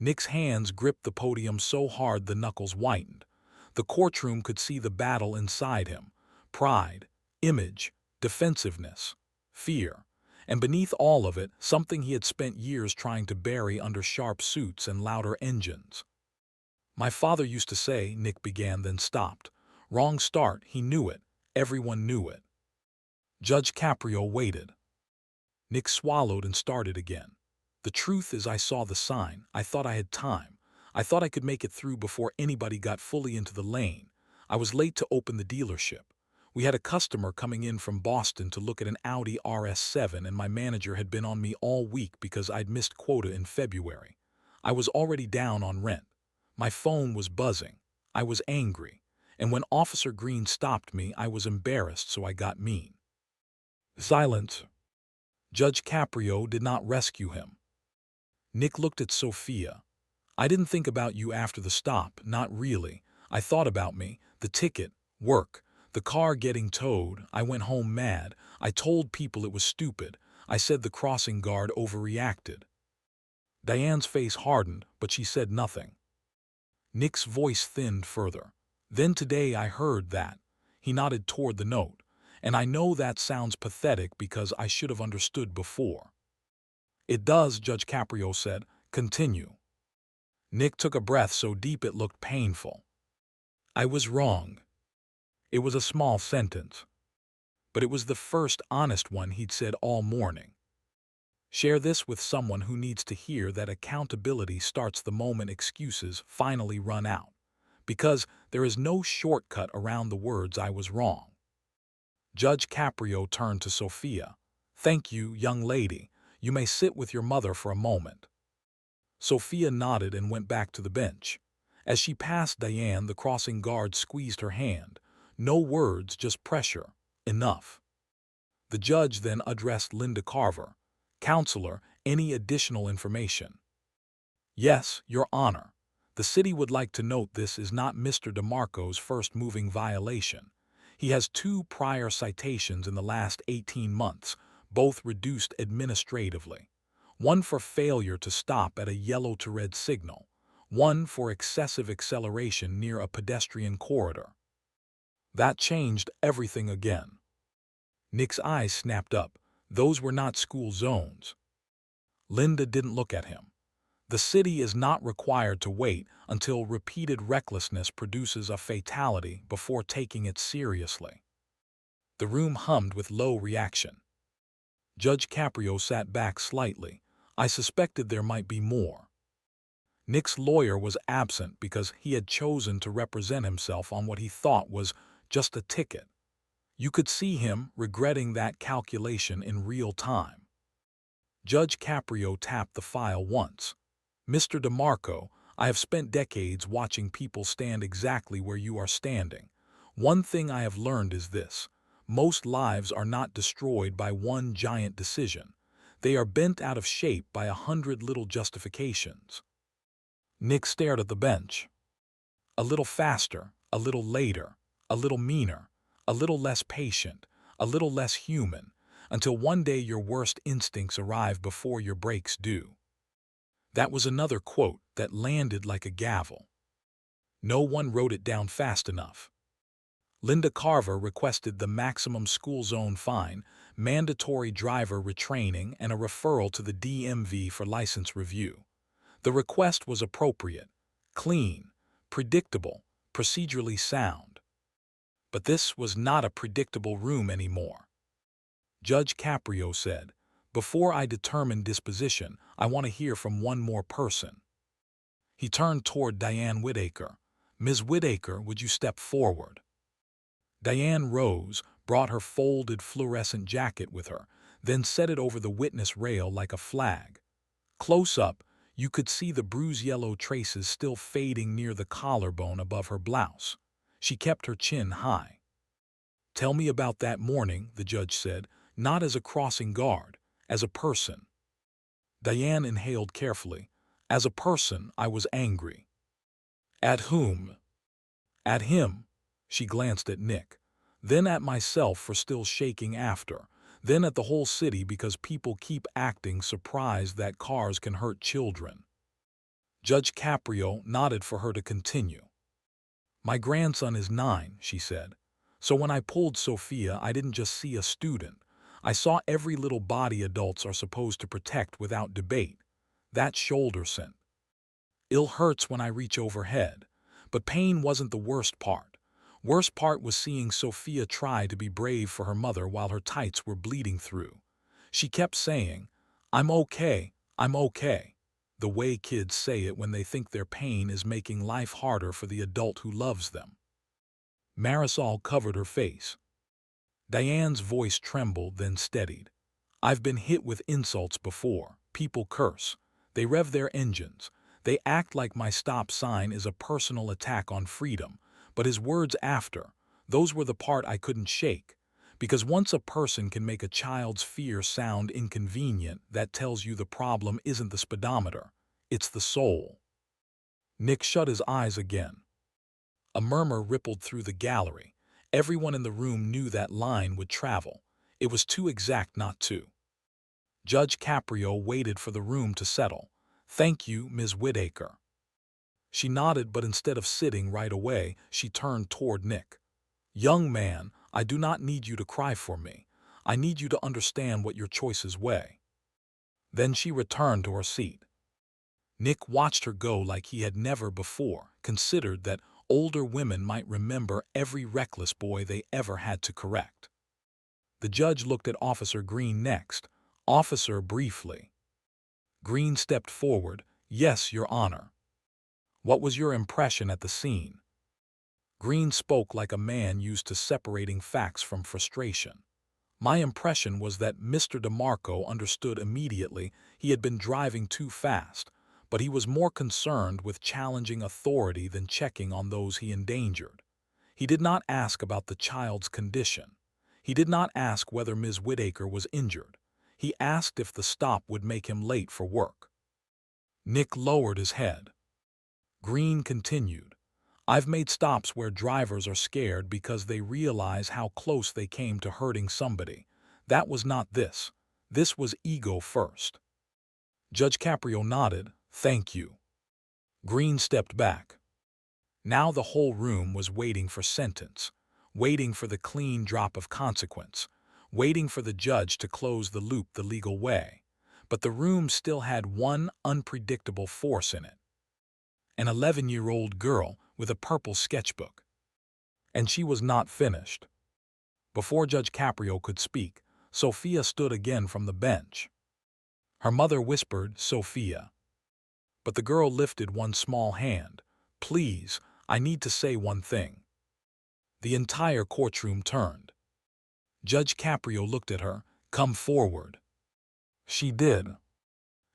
Nick's hands gripped the podium so hard the knuckles whitened. The courtroom could see the battle inside him: pride, image, defensiveness, fear, and beneath all of it, something he had spent years trying to bury under sharp suits and louder engines. "My father used to say," Nick began, then stopped. Wrong start, he knew it. Everyone knew it. Judge Caprio waited. Nick swallowed and started again. "The truth is, I saw the sign. I thought I had time. I thought I could make it through before anybody got fully into the lane. I was late to open the dealership. We had a customer coming in from Boston to look at an Audi RS7, and my manager had been on me all week because I'd missed quota in February. I was already down on rent. My phone was buzzing. I was angry. And when Officer Green stopped me, I was embarrassed, so I got mean." Silence. Judge Caprio did not rescue him. Nick looked at Sofia. "I didn't think about you after the stop, not really. I thought about me, the ticket, work, the car getting towed. I went home mad. I told people it was stupid. I said the crossing guard overreacted." Diane's face hardened, but she said nothing. Nick's voice thinned further. "Then today I heard that." He nodded toward the note. "And I know that sounds pathetic because I should have understood before." "It does," Judge Caprio said. "Continue." Nick took a breath so deep it looked painful. "I was wrong." It was a small sentence, but it was the first honest one he'd said all morning. Share this with someone who needs to hear that accountability starts the moment excuses finally run out. Because there is no shortcut around the words "I was wrong." Judge Caprio turned to Sofia. "Thank you, young lady. You may sit with your mother for a moment." Sofia nodded and went back to the bench. As she passed Diane, the crossing guard squeezed her hand. No words, just pressure. Enough. The judge then addressed Linda Carver. "Counselor, any additional information?" "Yes, Your Honor. The city would like to note this is not Mr. DeMarco's first moving violation. He has 2 prior citations in the last 18 months, both reduced administratively. One for failure to stop at a yellow to red signal. One for excessive acceleration near a pedestrian corridor." That changed everything again. Nick's eyes snapped up. Those were not school zones. Linda didn't look at him. "The city is not required to wait until repeated recklessness produces a fatality before taking it seriously." The room hummed with low reaction. Judge Caprio sat back slightly. "I suspected there might be more." Nick's lawyer was absent because he had chosen to represent himself on what he thought was just a ticket. You could see him regretting that calculation in real time. Judge Caprio tapped the file once. "Mr. DeMarco, I have spent decades watching people stand exactly where you are standing. One thing I have learned is this: most lives are not destroyed by one giant decision. They are bent out of shape by 100 little justifications." Nick stared at the bench. A little faster, a little later, a little meaner, a little less patient, a little less human, until one day your worst instincts arrive before your breaks do. That was another quote that landed like a gavel. No one wrote it down fast enough. Linda Carver requested the maximum school zone fine, mandatory driver retraining, and a referral to the DMV for license review. The request was appropriate, clean, predictable, procedurally sound. But this was not a predictable room anymore. Judge Caprio said, "Before I determine disposition, I want to hear from one more person." He turned toward Diane Whittaker. "Ms. Whittaker, would you step forward?" Diane rose, brought her folded fluorescent jacket with her, then set it over the witness rail like a flag. "Close up, You could see the bruise yellow traces still fading near the collarbone above her blouse. She kept her chin high. "Tell me about that morning," the judge said, "not as a crossing guard, as a person." Diane inhaled carefully. "As a person, I was angry." "At whom?" "At him." She glanced at Nick. "Then at myself for still shaking after. Then at the whole city because people keep acting surprised that cars can hurt children." Judge Caprio nodded for her to continue. "My grandson is 9, she said. "So when I pulled Sofia, I didn't just see a student. I saw every little body adults are supposed to protect without debate. That shoulder scent. Ill hurts when I reach overhead. But pain wasn't the worst part. Worst part was seeing Sofia try to be brave for her mother while her tights were bleeding through. She kept saying, 'I'm okay, I'm okay.' The way kids say it when they think their pain is making life harder for the adult who loves them." Marisol covered her face. Diane's voice trembled, then steadied. "I've been hit with insults before. People curse. They rev their engines. They act like my stop sign is a personal attack on freedom. But his words after, those were the part I couldn't shake. Because once a person can make a child's fear sound inconvenient, that tells you the problem isn't the speedometer. It's the soul." Nick shut his eyes again. A murmur rippled through the gallery. Everyone in the room knew that line would travel. It was too exact not to. Judge Caprio waited for the room to settle. "Thank you, Ms. Whittaker." She nodded, but instead of sitting right away, she turned toward Nick. "Young man, I do not need you to cry for me. I need you to understand what your choices weigh." Then she returned to her seat. Nick watched her go like he had never before considered that older women might remember every reckless boy they ever had to correct. The judge looked at Officer Green next. "Officer," briefly. Green stepped forward. "Yes, Your Honor." "What was your impression at the scene?" Green spoke like a man used to separating facts from frustration. "My impression was that Mr. DeMarco understood immediately he had been driving too fast, but he was more concerned with challenging authority than checking on those he endangered. He did not ask about the child's condition. He did not ask whether Ms. Whittaker was injured. He asked if the stop would make him late for work." Nick lowered his head. Green continued, "I've made stops where drivers are scared because they realize how close they came to hurting somebody. That was not this. This was ego first." Judge Caprio nodded. "Thank you." Green stepped back. Now the whole room was waiting for sentence, waiting for the clean drop of consequence, waiting for the judge to close the loop the legal way. But the room still had one unpredictable force in it. An 11-year-old girl with a purple sketchbook. And she was not finished. Before Judge Caprio could speak, Sofia stood again from the bench. Her mother whispered, "Sofia." But the girl lifted one small hand. "Please, I need to say one thing." The entire courtroom turned. Judge Caprio looked at her. "Come forward." She did.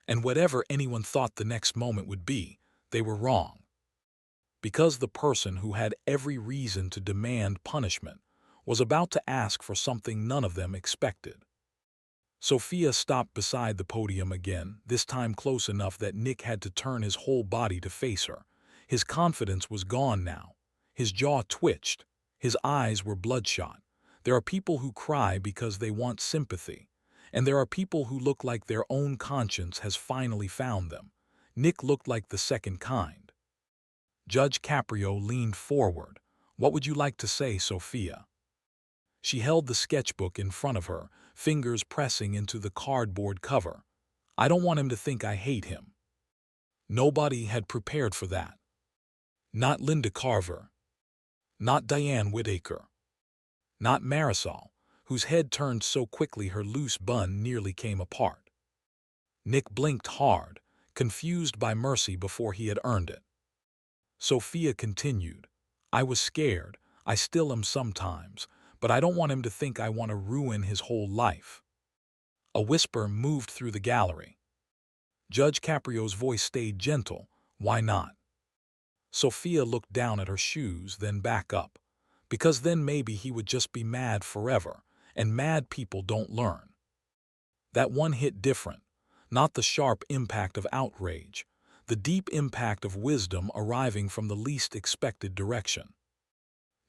And whatever anyone thought the next moment would be, they were wrong. Because the person who had every reason to demand punishment was about to ask for something none of them expected. Sofia stopped beside the podium again, this time close enough that Nick had to turn his whole body to face her. His confidence was gone now. His jaw twitched. His eyes were bloodshot. There are people who cry because they want sympathy, and there are people who look like their own conscience has finally found them. Nick looked like the second kind. Judge Caprio leaned forward. "What would you like to say, Sofia?" She held the sketchbook in front of her, fingers pressing into the cardboard cover. "I don't want him to think I hate him." Nobody had prepared for that. Not Linda Carver. Not Diane Whittaker. Not Marisol, whose head turned so quickly her loose bun nearly came apart. Nick blinked hard, confused by mercy before he had earned it. Sofia continued, "I was scared. I still am sometimes. But I don't want him to think I want to ruin his whole life." A whisper moved through the gallery. Judge Caprio's voice stayed gentle. Why not? Sofia looked down at her shoes, then back up. Because then maybe he would just be mad forever, and mad people don't learn. That one hit different, not the sharp impact of outrage, the deep impact of wisdom arriving from the least expected direction.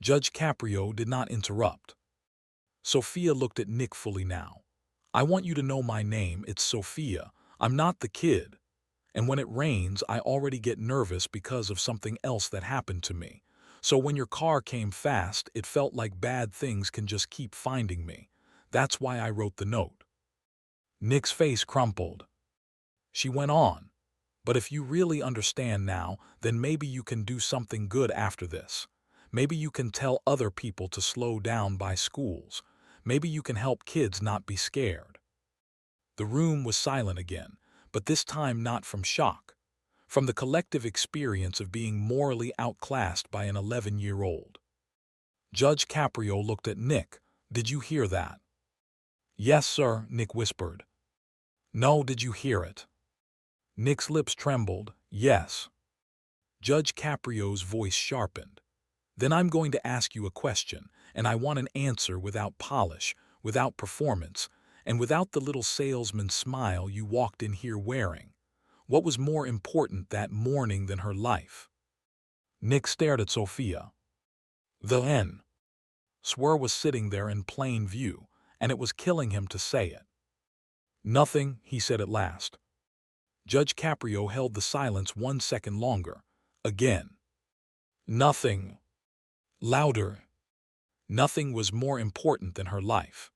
Judge Caprio did not interrupt. Sofia looked at Nick fully now. I want you to know my name, it's Sofia. I'm not the kid. And when it rains, I already get nervous because of something else that happened to me. So when your car came fast, it felt like bad things can just keep finding me. That's why I wrote the note. Nick's face crumpled. She went on. But if you really understand now, then maybe you can do something good after this. Maybe you can tell other people to slow down by schools. Maybe you can help kids not be scared. The room was silent again, but this time not from shock. From the collective experience of being morally outclassed by an 11-year-old. Judge Caprio looked at Nick. Did you hear that? Yes, sir, Nick whispered. No, did you hear it? Nick's lips trembled. Yes. Judge Caprio's voice sharpened. Then I'm going to ask you a question, and I want an answer without polish, without performance, and without the little salesman smile you walked in here wearing. What was more important that morning than her life? Nick stared at Sofia. The N. Swear was sitting there in plain view, and it was killing him to say it. Nothing, he said at last. Judge Caprio held the silence 1 second longer. Again. Nothing. Louder. Nothing was more important than her life.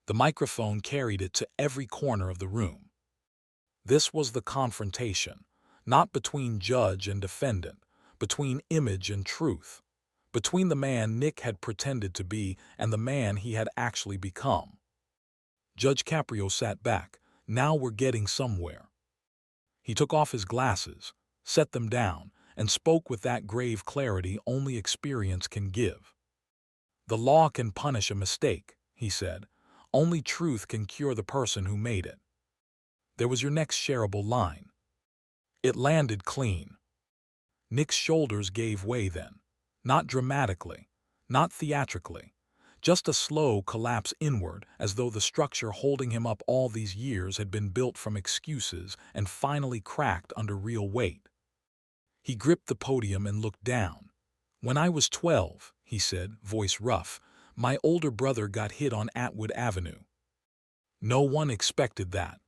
The microphone carried it to every corner of the room. This was the confrontation, not between judge and defendant, between image and truth, between the man Nick had pretended to be and the man he had actually become. Judge Caprio sat back. Now we're getting somewhere. He took off his glasses, set them down, and spoke with that grave clarity only experience can give. The law can punish a mistake, he said. Only truth can cure the person who made it. There was your next shareable line. It landed clean. Nick's shoulders gave way then. Not dramatically, not theatrically. Just a slow collapse inward, as though the structure holding him up all these years had been built from excuses and finally cracked under real weight. He gripped the podium and looked down. When I was 12, he said, voice rough, my older brother got hit on Atwood Avenue. No one expected that.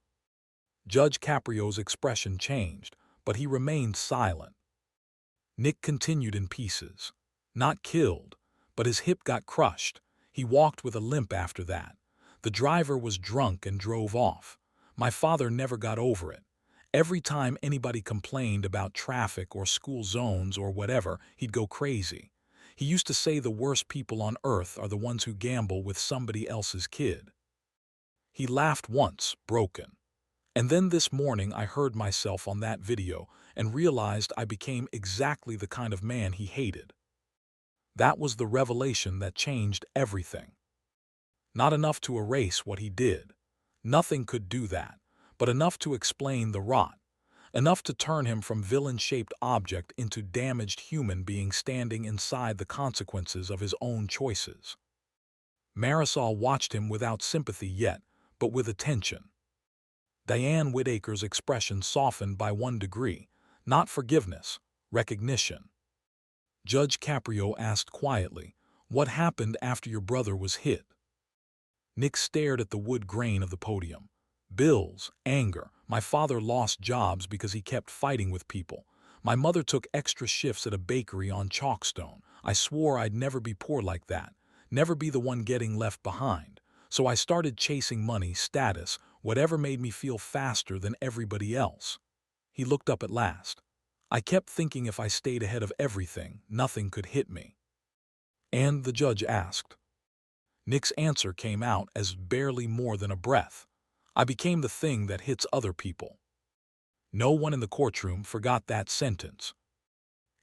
Judge Caprio's expression changed, but he remained silent. Nick continued in pieces. Not killed, but his hip got crushed. He walked with a limp after that. The driver was drunk and drove off. My father never got over it. Every time anybody complained about traffic or school zones or whatever, he'd go crazy. He used to say the worst people on earth are the ones who gamble with somebody else's kid. He laughed once, broken. And then this morning I heard myself on that video and realized I became exactly the kind of man he hated. That was the revelation that changed everything. Not enough to erase what he did. Nothing could do that, but enough to explain the rot. Enough to turn him from villain-shaped object into damaged human being standing inside the consequences of his own choices. Marisol watched him without sympathy yet, but with attention. Diane Whittaker's expression softened by 1 degree, not forgiveness, recognition. Judge Caprio asked quietly, what happened after your brother was hit? Nick stared at the wood grain of the podium. Bills, anger. My father lost jobs because he kept fighting with people. My mother took extra shifts at a bakery on Chalkstone. I swore I'd never be poor like that, never be the one getting left behind. So I started chasing money, status, whatever made me feel faster than everybody else. He looked up at last. I kept thinking if I stayed ahead of everything, nothing could hit me. And the judge asked. Nick's answer came out as barely more than a breath. I became the thing that hits other people. No one in the courtroom forgot that sentence.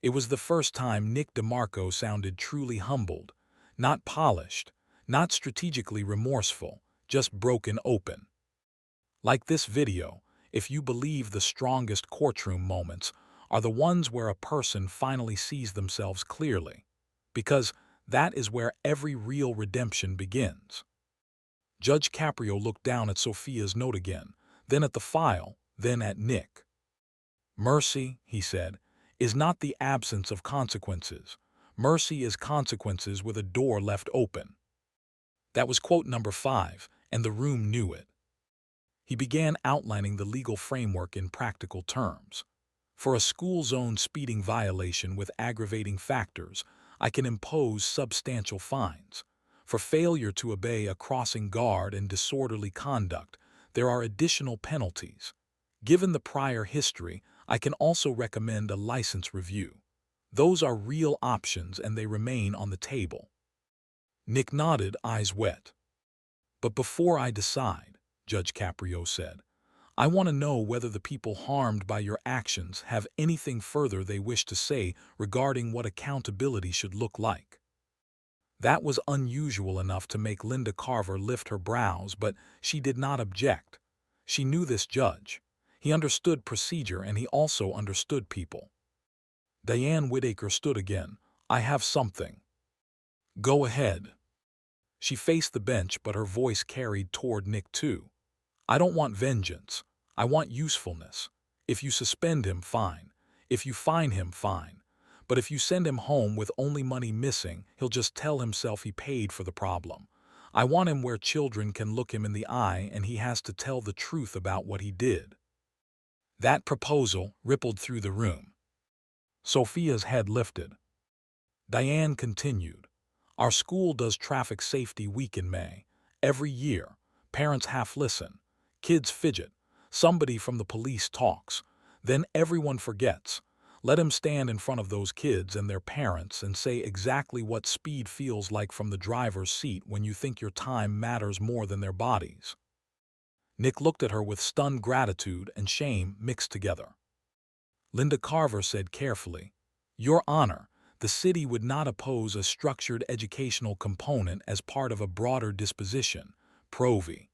It was the first time Nick DeMarco sounded truly humbled, not polished, not strategically remorseful, just broken open. Like this video, if you believe the strongest courtroom moments are the ones where a person finally sees themselves clearly, because that is where every real redemption begins. Judge Caprio looked down at Sofia's note again, then at the file, then at Nick. Mercy, he said, is not the absence of consequences. Mercy is consequences with a door left open. That was quote number 5, and the room knew it. He began outlining the legal framework in practical terms. For a school zone speeding violation with aggravating factors, I can impose substantial fines. For failure to obey a crossing guard and disorderly conduct, there are additional penalties. Given the prior history, I can also recommend a license review. Those are real options and they remain on the table. Nick nodded, eyes wet. But before I decide, Judge Caprio said, I want to know whether the people harmed by your actions have anything further they wish to say regarding what accountability should look like. That was unusual enough to make Linda Carver lift her brows, but she did not object. She knew this judge. He understood procedure and he also understood people. Diane Whittaker stood again. I have something. Go ahead. She faced the bench, but her voice carried toward Nick too. I don't want vengeance. I want usefulness. If you suspend him, fine. If you fine him, fine. But if you send him home with only money missing, he'll just tell himself he paid for the problem. I want him where children can look him in the eye and he has to tell the truth about what he did. That proposal rippled through the room. Sofia's head lifted. Diane continued. Our school does traffic safety week in May. Every year, parents half listen. Kids fidget. Somebody from the police talks. Then everyone forgets. Let him stand in front of those kids and their parents and say exactly what speed feels like from the driver's seat when you think your time matters more than their bodies. Nick looked at her with stunned gratitude and shame mixed together. Linda Carver said carefully, Your Honor, the city would not oppose a structured educational component as part of a broader disposition, provi.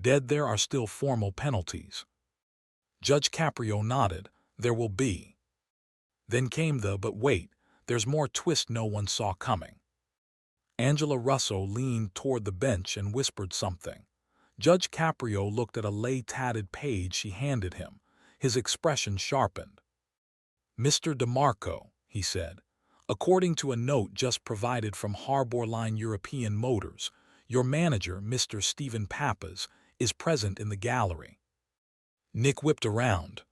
Dead, there are still formal penalties. Judge Caprio nodded, there will be. Then came the, but wait, there's more twist no one saw coming. Angela Russo leaned toward the bench and whispered something. Judge Caprio looked at a lay-tatted page she handed him. His expression sharpened. Mr. DeMarco, he said, according to a note just provided from Harborline European Motors, your manager, Mr. Stephen Pappas, is present in the gallery. Nick whipped around.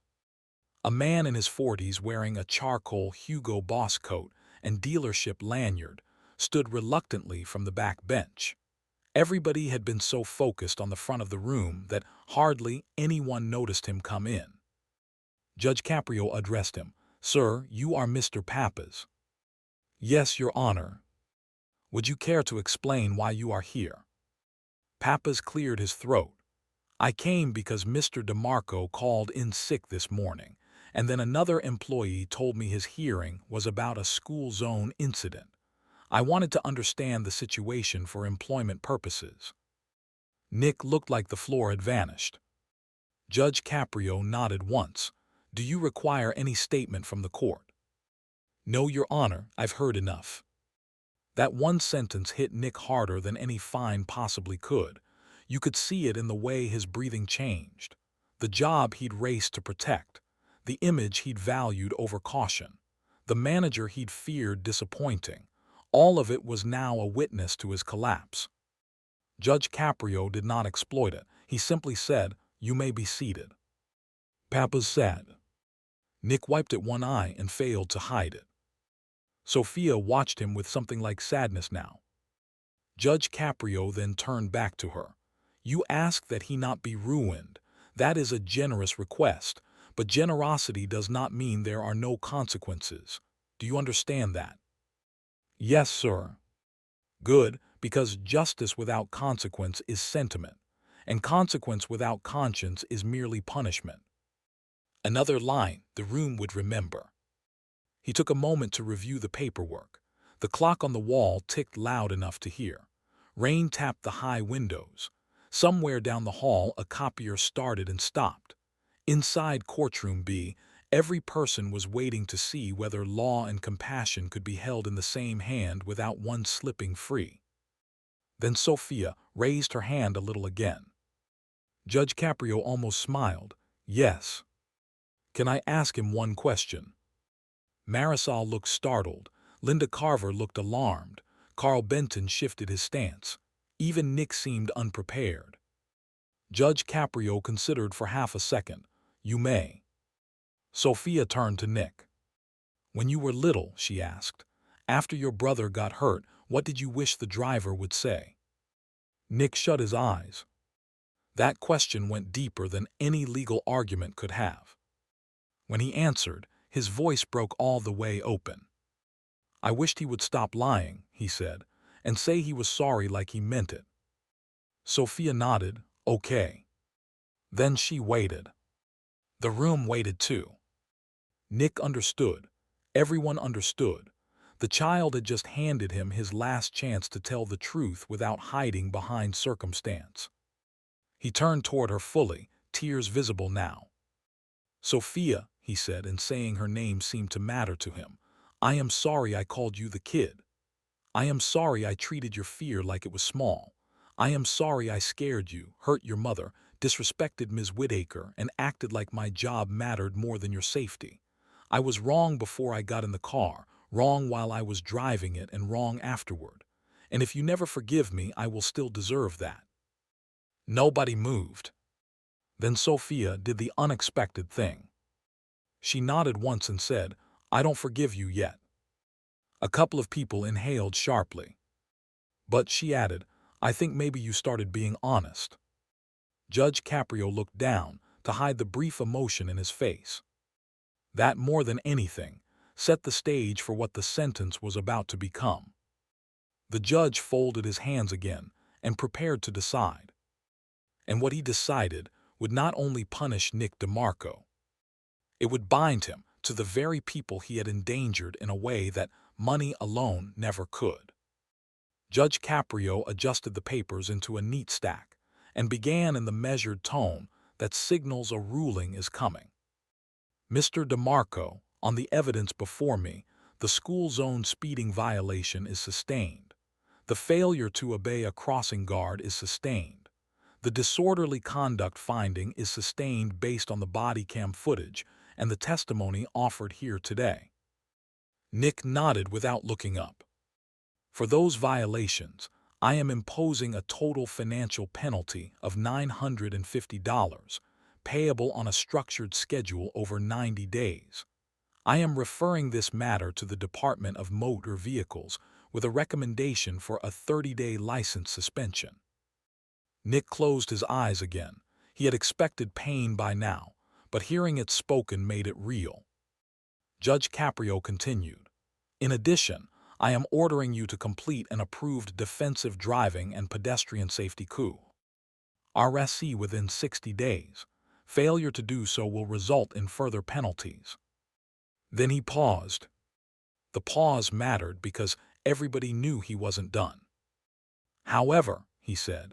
A man in his 40s wearing a charcoal Hugo Boss coat and dealership lanyard stood reluctantly from the back bench. Everybody had been so focused on the front of the room that hardly anyone noticed him come in. Judge Caprio addressed him. Sir, you are Mr. Pappas. Yes, Your Honor. Would you care to explain why you are here? Pappas cleared his throat. I came because Mr. DeMarco called in sick this morning, and then another employee told me his hearing was about a school zone incident. I wanted to understand the situation for employment purposes. Nick looked like the floor had vanished. Judge Caprio nodded once. Do you require any statement from the court? No, Your Honor, I've heard enough. That one sentence hit Nick harder than any fine possibly could. You could see it in the way his breathing changed. The job he'd raced to protect. The image he'd valued over caution. The manager he'd feared disappointing. All of it was now a witness to his collapse. Judge Caprio did not exploit it. He simply said, You may be seated. Pappas said. Nick wiped at one eye and failed to hide it. Sofia watched him with something like sadness now. Judge Caprio then turned back to her. You ask that he not be ruined. That is a generous request, but generosity does not mean there are no consequences. Do you understand that? Yes, sir. Good, because justice without consequence is sentiment, and consequence without conscience is merely punishment. Another line the room would remember. He took a moment to review the paperwork. The clock on the wall ticked loud enough to hear. Rain tapped the high windows. Somewhere down the hall a copier started and stopped. Inside Courtroom B, every person was waiting to see whether law and compassion could be held in the same hand without one slipping free. Then Sofia raised her hand a little again. Judge Caprio almost smiled. Yes. Can I ask him one question? Marisol looked startled. Linda Carver looked alarmed. Carl Benton shifted his stance. Even Nick seemed unprepared. Judge Caprio considered for half a second. You may. Sofia turned to Nick. When you were little, she asked, after your brother got hurt, what did you wish the driver would say? Nick shut his eyes. That question went deeper than any legal argument could have. When he answered, his voice broke all the way open. I wished he would stop lying, he said, and say he was sorry like he meant it. Sofia nodded, okay. Then she waited. The room waited too. Nick understood. Everyone understood. The child had just handed him his last chance to tell the truth without hiding behind circumstance. He turned toward her fully, tears visible now. Sofia, he said, and saying her name seemed to matter to him. I am sorry I called you the kid. I am sorry I treated your fear like it was small. I am sorry I scared you, hurt your mother, disrespected Ms. Whittaker, and acted like my job mattered more than your safety. I was wrong before I got in the car, wrong while I was driving it, and wrong afterward. And if you never forgive me, I will still deserve that. Nobody moved. Then Sofia did the unexpected thing. She nodded once and said, I don't forgive you yet. A couple of people inhaled sharply. But, she added, I think maybe you started being honest. Judge Caprio looked down to hide the brief emotion in his face. That, more than anything, set the stage for what the sentence was about to become. The judge folded his hands again and prepared to decide. And what he decided would not only punish Nick DeMarco. It would bind him to the very people he had endangered in a way that money alone never could. Judge Caprio adjusted the papers into a neat stack and began in the measured tone that signals a ruling is coming. Mr. DeMarco, on the evidence before me, the school zone speeding violation is sustained. The failure to obey a crossing guard is sustained. The disorderly conduct finding is sustained based on the body cam footage and the testimony offered here today. Nick nodded without looking up. For those violations, I am imposing a total financial penalty of $950, payable on a structured schedule over 90 days. I am referring this matter to the Department of Motor Vehicles with a recommendation for a 30-day license suspension. Nick closed his eyes again. He had expected pain by now, but hearing it spoken made it real. Judge Caprio continued, in addition, I am ordering you to complete an approved defensive driving and pedestrian safety coup. RSC within 60 days. Failure to do so will result in further penalties. Then he paused. The pause mattered because everybody knew he wasn't done. However, he said,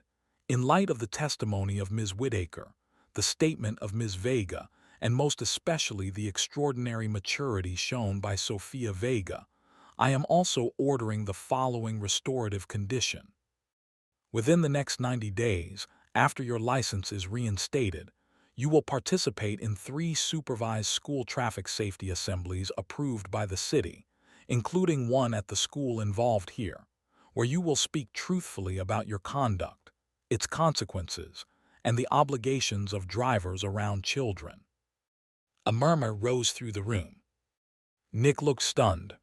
in light of the testimony of Ms. Whittaker, the statement of Ms. Vega, and most especially the extraordinary maturity shown by Sofia Vega, I am also ordering the following restorative condition. Within the next 90 days, after your license is reinstated, you will participate in 3 supervised school traffic safety assemblies approved by the city, including one at the school involved here, where you will speak truthfully about your conduct, its consequences, and the obligations of drivers around children. A murmur rose through the room. Nick looked stunned.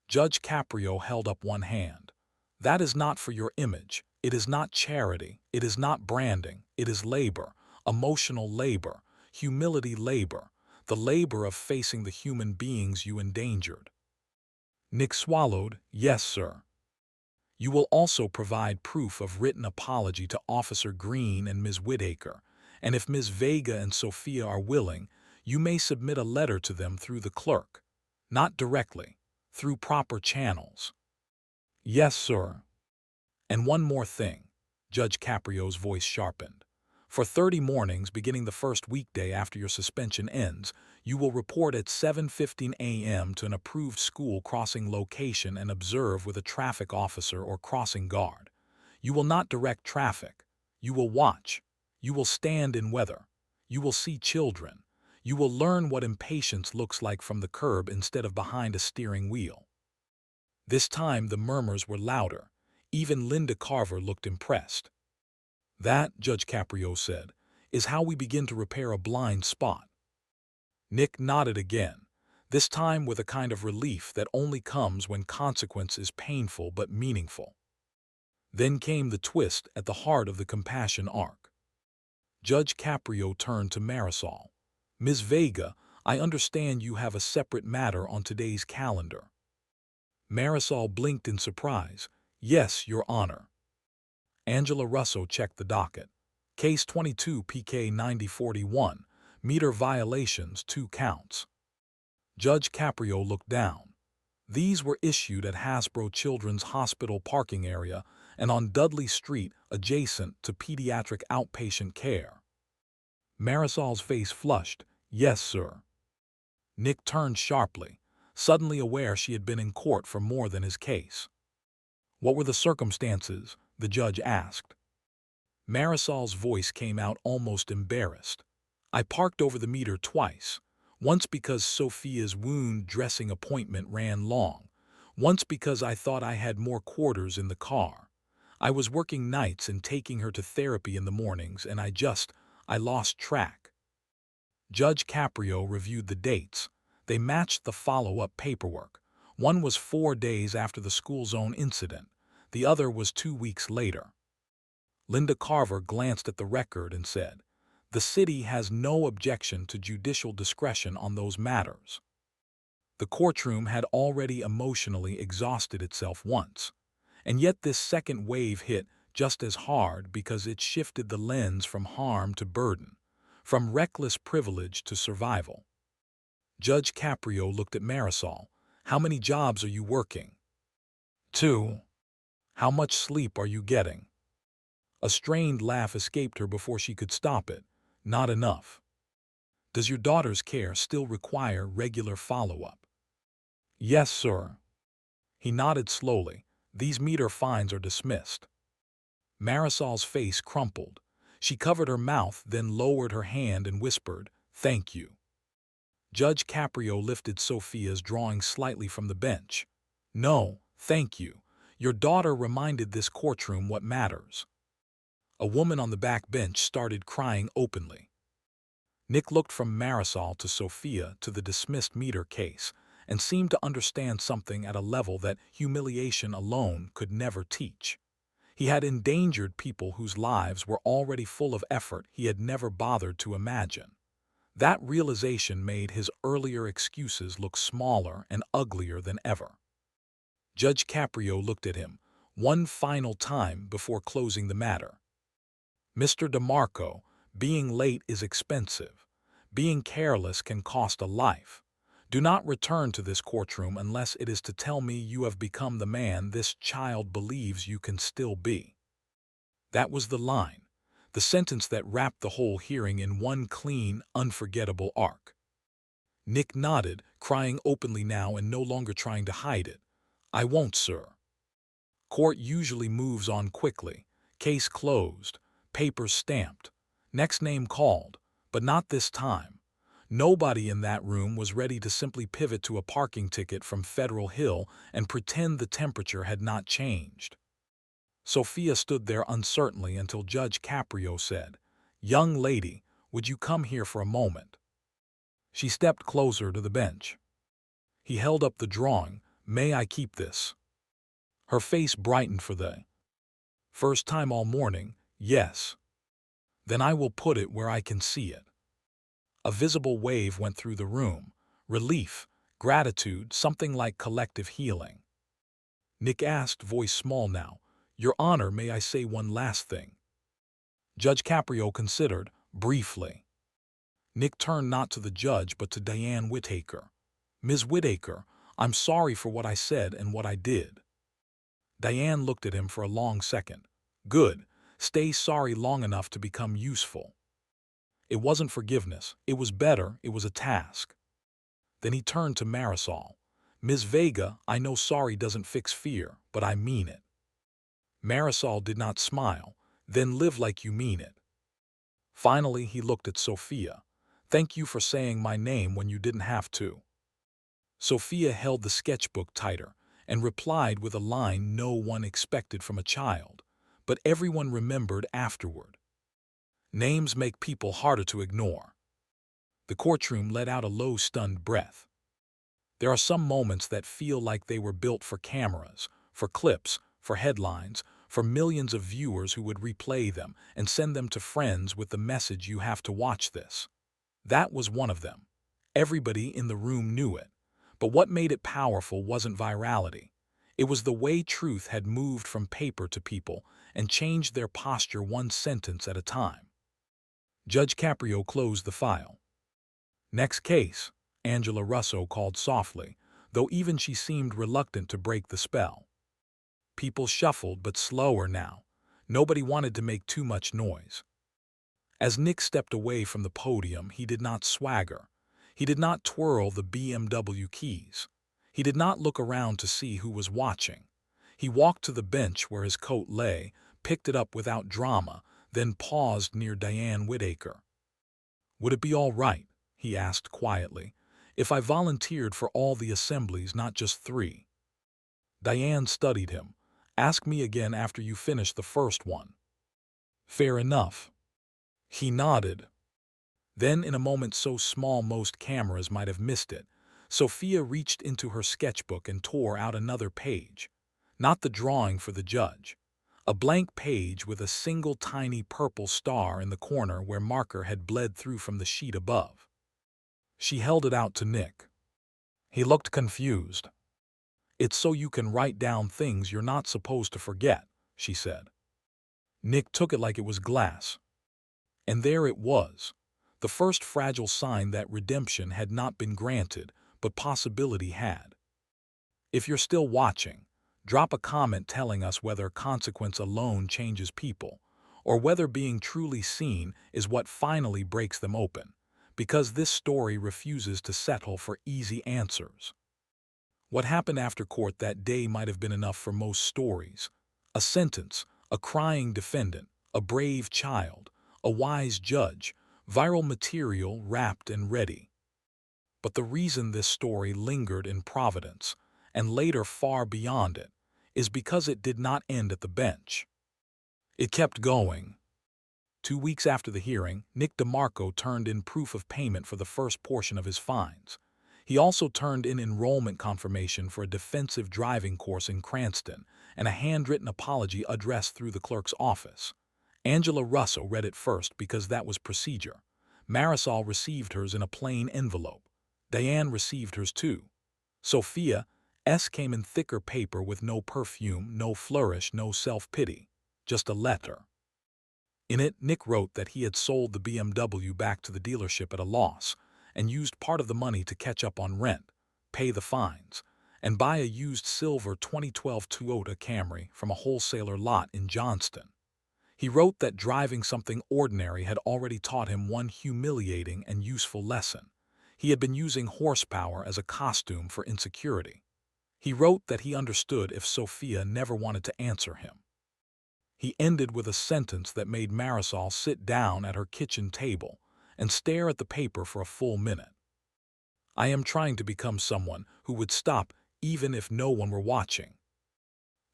Judge Caprio held up one hand. That is not for your image. It is not charity. It is not branding. It is labor, emotional labor, humility labor, the labor of facing the human beings you endangered. Nick swallowed. Yes, sir. You will also provide proof of written apology to Officer Green and Ms. Whittaker, and if Ms. Vega and Sofia are willing, you may submit a letter to them through the clerk, not directly, through proper channels. Yes, sir. And one more thing, Judge Caprio's voice sharpened. For 30 mornings beginning the first weekday after your suspension ends, you will report at 7:15 a.m. to an approved school crossing location and observe with a traffic officer or crossing guard. You will not direct traffic. You will watch. You will stand in weather. You will see children. You will learn what impatience looks like from the curb instead of behind a steering wheel. This time the murmurs were louder. Even Linda Carver looked impressed. That, Judge Caprio said, is how we begin to repair a blind spot. Nick nodded again, this time with a kind of relief that only comes when consequence is painful but meaningful. Then came the twist at the heart of the compassion arc. Judge Caprio turned to Marisol. Ms. Vega, I understand you have a separate matter on today's calendar. Marisol blinked in surprise. Yes, Your Honor. Angela Russo checked the docket. Case 22 PK 9041, meter violations, 2 counts. Judge Caprio looked down. These were issued at Hasbro Children's Hospital parking area and on Dudley Street adjacent to pediatric outpatient care. Marisol's face flushed. Yes, sir. Nick turned sharply, suddenly aware she had been in court for more than his case. What were the circumstances? The judge asked. Marisol's voice came out almost embarrassed. I parked over the meter twice, once because Sofia's wound dressing appointment ran long, once because I thought I had more quarters in the car. I was working nights and taking her to therapy in the mornings, and I lost track. Judge Caprio reviewed the dates. They matched the follow-up paperwork. One was 4 days after the school zone incident. The other was 2 weeks later. Linda Carver glanced at the record and said, the city has no objection to judicial discretion on those matters. The courtroom had already emotionally exhausted itself once, and yet this second wave hit just as hard because it shifted the lens from harm to burden, from reckless privilege to survival. Judge Caprio looked at Marisol. How many jobs are you working? 2. How much sleep are you getting? A strained laugh escaped her before she could stop it. Not enough. Does your daughter's care still require regular follow-up? Yes, sir. He nodded slowly. These meter fines are dismissed. Marisol's face crumpled. She covered her mouth, then lowered her hand and whispered, Thank you. Judge Caprio lifted Sofia's drawing slightly from the bench. No, thank you. Your daughter reminded this courtroom what matters. A woman on the back bench started crying openly. Nick looked from Marisol to Sofia to the dismissed meter case and seemed to understand something at a level that humiliation alone could never teach. He had endangered people whose lives were already full of effort he had never bothered to imagine. That realization made his earlier excuses look smaller and uglier than ever. Judge Caprio looked at him one final time before closing the matter. Mr. DeMarco, being late is expensive. Being careless can cost a life. Do not return to this courtroom unless it is to tell me you have become the man this child believes you can still be. That was the line, the sentence that wrapped the whole hearing in one clean, unforgettable arc. Nick nodded, crying openly now and no longer trying to hide it. I won't, sir. Court usually moves on quickly. Case closed. Papers stamped. Next name called. But not this time. Nobody in that room was ready to simply pivot to a parking ticket from Federal Hill and pretend the temperature had not changed. Sofia stood there uncertainly until Judge Caprio said, Young lady, would you come here for a moment? She stepped closer to the bench. He held up the drawing. May I keep this? Her face brightened for the first time all morning. Yes. Then I will put it where I can see it. A visible wave went through the room. Relief, gratitude, something like collective healing. Nick asked, voice small now, Your Honor, may I say one last thing? Judge Caprio considered, briefly. Nick turned not to the judge but to Diane Whittaker. Ms. Whittaker, I'm sorry for what I said and what I did. Diane looked at him for a long second. Good. Stay sorry long enough to become useful. It wasn't forgiveness. It was better. It was a task. Then he turned to Marisol. Ms. Vega, I know sorry doesn't fix fear, but I mean it. Marisol did not smile. Then live like you mean it. Finally, he looked at Sofia. Thank you for saying my name when you didn't have to. Sofia held the sketchbook tighter and replied with a line no one expected from a child, but everyone remembered afterward. Names make people harder to ignore. The courtroom let out a low, stunned breath. There are some moments that feel like they were built for cameras, for clips, for headlines, for millions of viewers who would replay them and send them to friends with the message you have to watch this. That was one of them. Everybody in the room knew it. But what made it powerful wasn't virality. It was the way truth had moved from paper to people and changed their posture one sentence at a time. Judge Caprio closed the file. Next case, Angela Russo called softly, though even she seemed reluctant to break the spell. People shuffled, but slower now. Nobody wanted to make too much noise. As Nick stepped away from the podium, he did not swagger. He did not twirl the BMW keys. He did not look around to see who was watching. He walked to the bench where his coat lay, picked it up without drama, then paused near Diane Whittaker. Would it be all right, he asked quietly, if I volunteered for all the assemblies, not just 3? Diane studied him. Ask me again after you finish the first one. Fair enough. He nodded. Then, in a moment so small most cameras might have missed it, Sofia reached into her sketchbook and tore out another page. Not the drawing for the judge. A blank page with a single tiny purple star in the corner where marker had bled through from the sheet above. She held it out to Nick. He looked confused. It's so you can write down things you're not supposed to forget, she said. Nick took it like it was glass. And there it was. The first fragile sign that redemption had not been granted, but possibility had. If you're still watching, drop a comment telling us whether consequence alone changes people, or whether being truly seen is what finally breaks them open, because this story refuses to settle for easy answers. What happened after court that day might have been enough for most stories. A sentence, a crying defendant, a brave child, a wise judge, viral material wrapped and ready. But the reason this story lingered in Providence, and later far beyond it, is because it did not end at the bench. It kept going. 2 weeks after the hearing, Nick DeMarco turned in proof of payment for the first portion of his fines. He also turned in enrollment confirmation for a defensive driving course in Cranston and a handwritten apology addressed through the clerk's office. Angela Russo read it first because that was procedure. Marisol received hers in a plain envelope. Diane received hers too. Sofia's came in thicker paper with no perfume, no flourish, no self-pity. Just a letter. In it, Nick wrote that he had sold the BMW back to the dealership at a loss and used part of the money to catch up on rent, pay the fines, and buy a used silver 2012 Toyota Camry from a wholesaler lot in Johnston. He wrote that driving something ordinary had already taught him one humiliating and useful lesson. He had been using horsepower as a costume for insecurity. He wrote that he understood if Sofia never wanted to answer him. He ended with a sentence that made Marisol sit down at her kitchen table and stare at the paper for a full minute. I am trying to become someone who would stop even if no one were watching.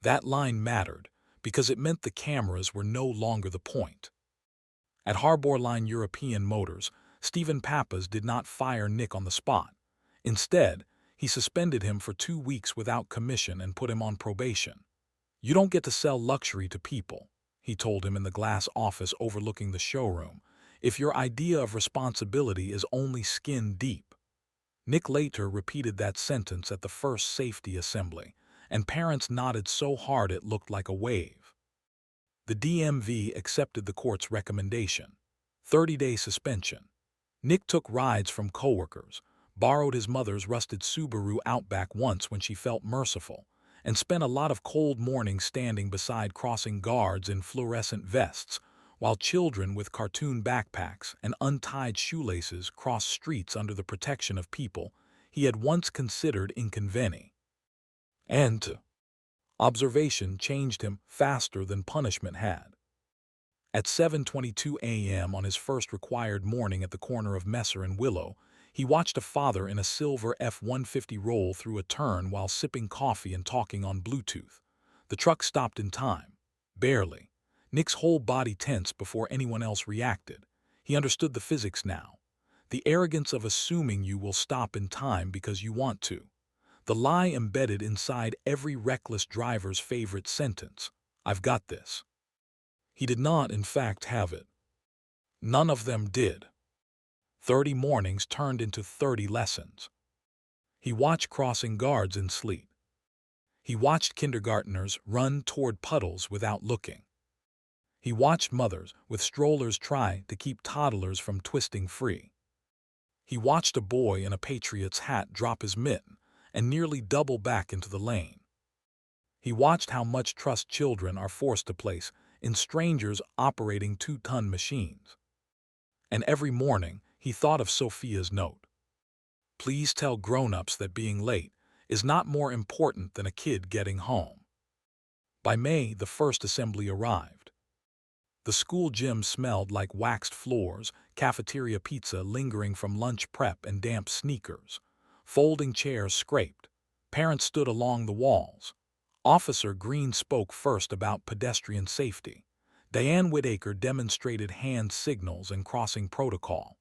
That line mattered because it meant the cameras were no longer the point. At Harborline European Motors, Stephen Pappas did not fire Nick on the spot. Instead, he suspended him for 2 weeks without commission and put him on probation. You don't get to sell luxury to people, he told him in the glass office overlooking the showroom, if your idea of responsibility is only skin deep. Nick later repeated that sentence at the first safety assembly, and parents nodded so hard it looked like a wave. The DMV accepted the court's recommendation. 30-day suspension. Nick took rides from coworkers, borrowed his mother's rusted Subaru Outback once when she felt merciful, and spent a lot of cold mornings standing beside crossing guards in fluorescent vests, while children with cartoon backpacks and untied shoelaces crossed streets under the protection of people he had once considered inconvenient. And observation changed him faster than punishment had. At 7:22 a.m. on his first required morning at the corner of Messer and Willow, he watched a father in a silver F-150 roll through a turn while sipping coffee and talking on Bluetooth. The truck stopped in time. Barely. Nick's whole body tensed before anyone else reacted. He understood the physics now. The arrogance of assuming you will stop in time because you want to. The lie embedded inside every reckless driver's favorite sentence. I've got this. He did not, in fact, have it. None of them did. 30 mornings turned into 30 lessons. He watched crossing guards in sleep. He watched kindergartners run toward puddles without looking. He watched mothers with strollers try to keep toddlers from twisting free. He watched a boy in a Patriot's hat drop his mitten and nearly double back into the lane. He watched how much trust children are forced to place in strangers operating 2-ton machines. And every morning, he thought of Sofia's note. Please tell grown-ups that being late is not more important than a kid getting home. By May, the first assembly arrived. The school gym smelled like waxed floors, cafeteria pizza lingering from lunch prep and damp sneakers. Folding chairs scraped. Parents stood along the walls. Officer Green spoke first about pedestrian safety. Diane Whitaker demonstrated hand signals and crossing protocol.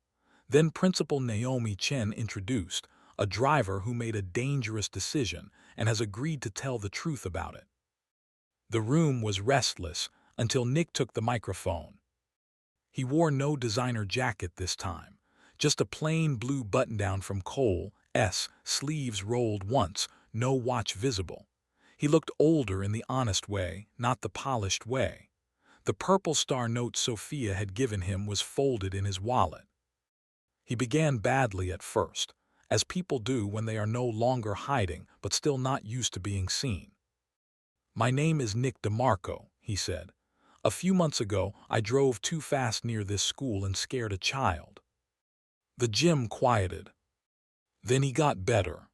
Then Principal Naomi Chen introduced a driver who made a dangerous decision and has agreed to tell the truth about it. The room was restless until Nick took the microphone. He wore no designer jacket this time, just a plain blue button-down from Kohl's, sleeves rolled once, no watch visible. He looked older in the honest way, not the polished way. The purple star note Sofia had given him was folded in his wallet. He began badly at first, as people do when they are no longer hiding but still not used to being seen. My name is Nick DeMarco, he said. A few months ago, I drove too fast near this school and scared a child. The gym quieted. Then he got better.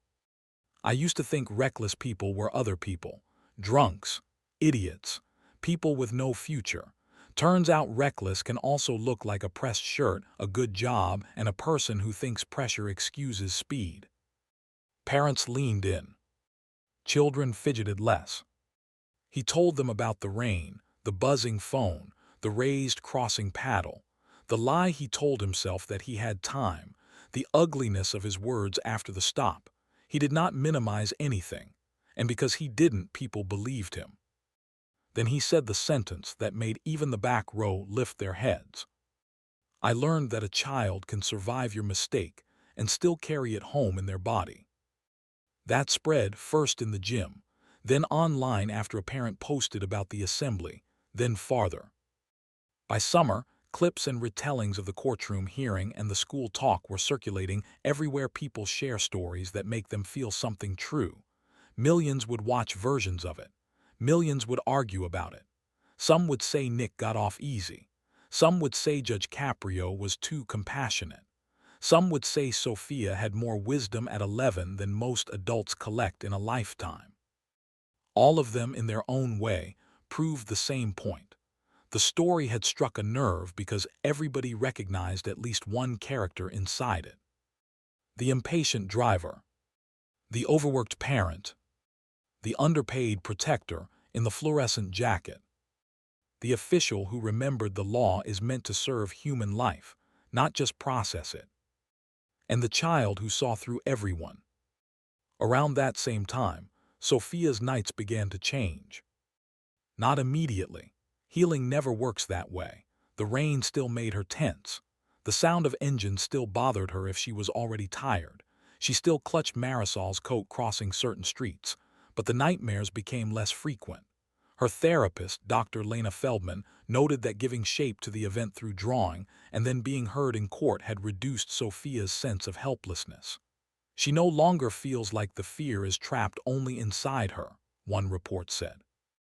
I used to think reckless people were other people, drunks, idiots, people with no future. Turns out reckless can also look like a pressed shirt, a good job, and a person who thinks pressure excuses speed. Parents leaned in. Children fidgeted less. He told them about the rain, the buzzing phone, the raised crossing paddle, the lie he told himself that he had time, the ugliness of his words after the stop. He did not minimize anything, and because he didn't, people believed him. Then he said the sentence that made even the back row lift their heads. I learned that a child can survive your mistake and still carry it home in their body. That spread first in the gym, then online after a parent posted about the assembly, then farther. By summer, clips and retellings of the courtroom hearing and the school talk were circulating everywhere. People share stories that make them feel something true. Millions would watch versions of it. Millions would argue about it. Some would say Nick got off easy. Some would say Judge Caprio was too compassionate. Some would say Sofia had more wisdom at 11 than most adults collect in a lifetime. All of them, in their own way, proved the same point. The story had struck a nerve because everybody recognized at least one character inside it. The impatient driver, the overworked parent, the underpaid protector in the fluorescent jacket, the official who remembered the law is meant to serve human life, not just process it, and the child who saw through everyone. Around that same time, Sofia's nights began to change. Not immediately. Healing never works that way. The rain still made her tense. The sound of engines still bothered her if she was already tired. She still clutched Marisol's coat crossing certain streets, but the nightmares became less frequent. Her therapist, Dr. Lena Feldman, noted that giving shape to the event through drawing and then being heard in court had reduced Sofia's sense of helplessness. She no longer feels like the fear is trapped only inside her, one report said.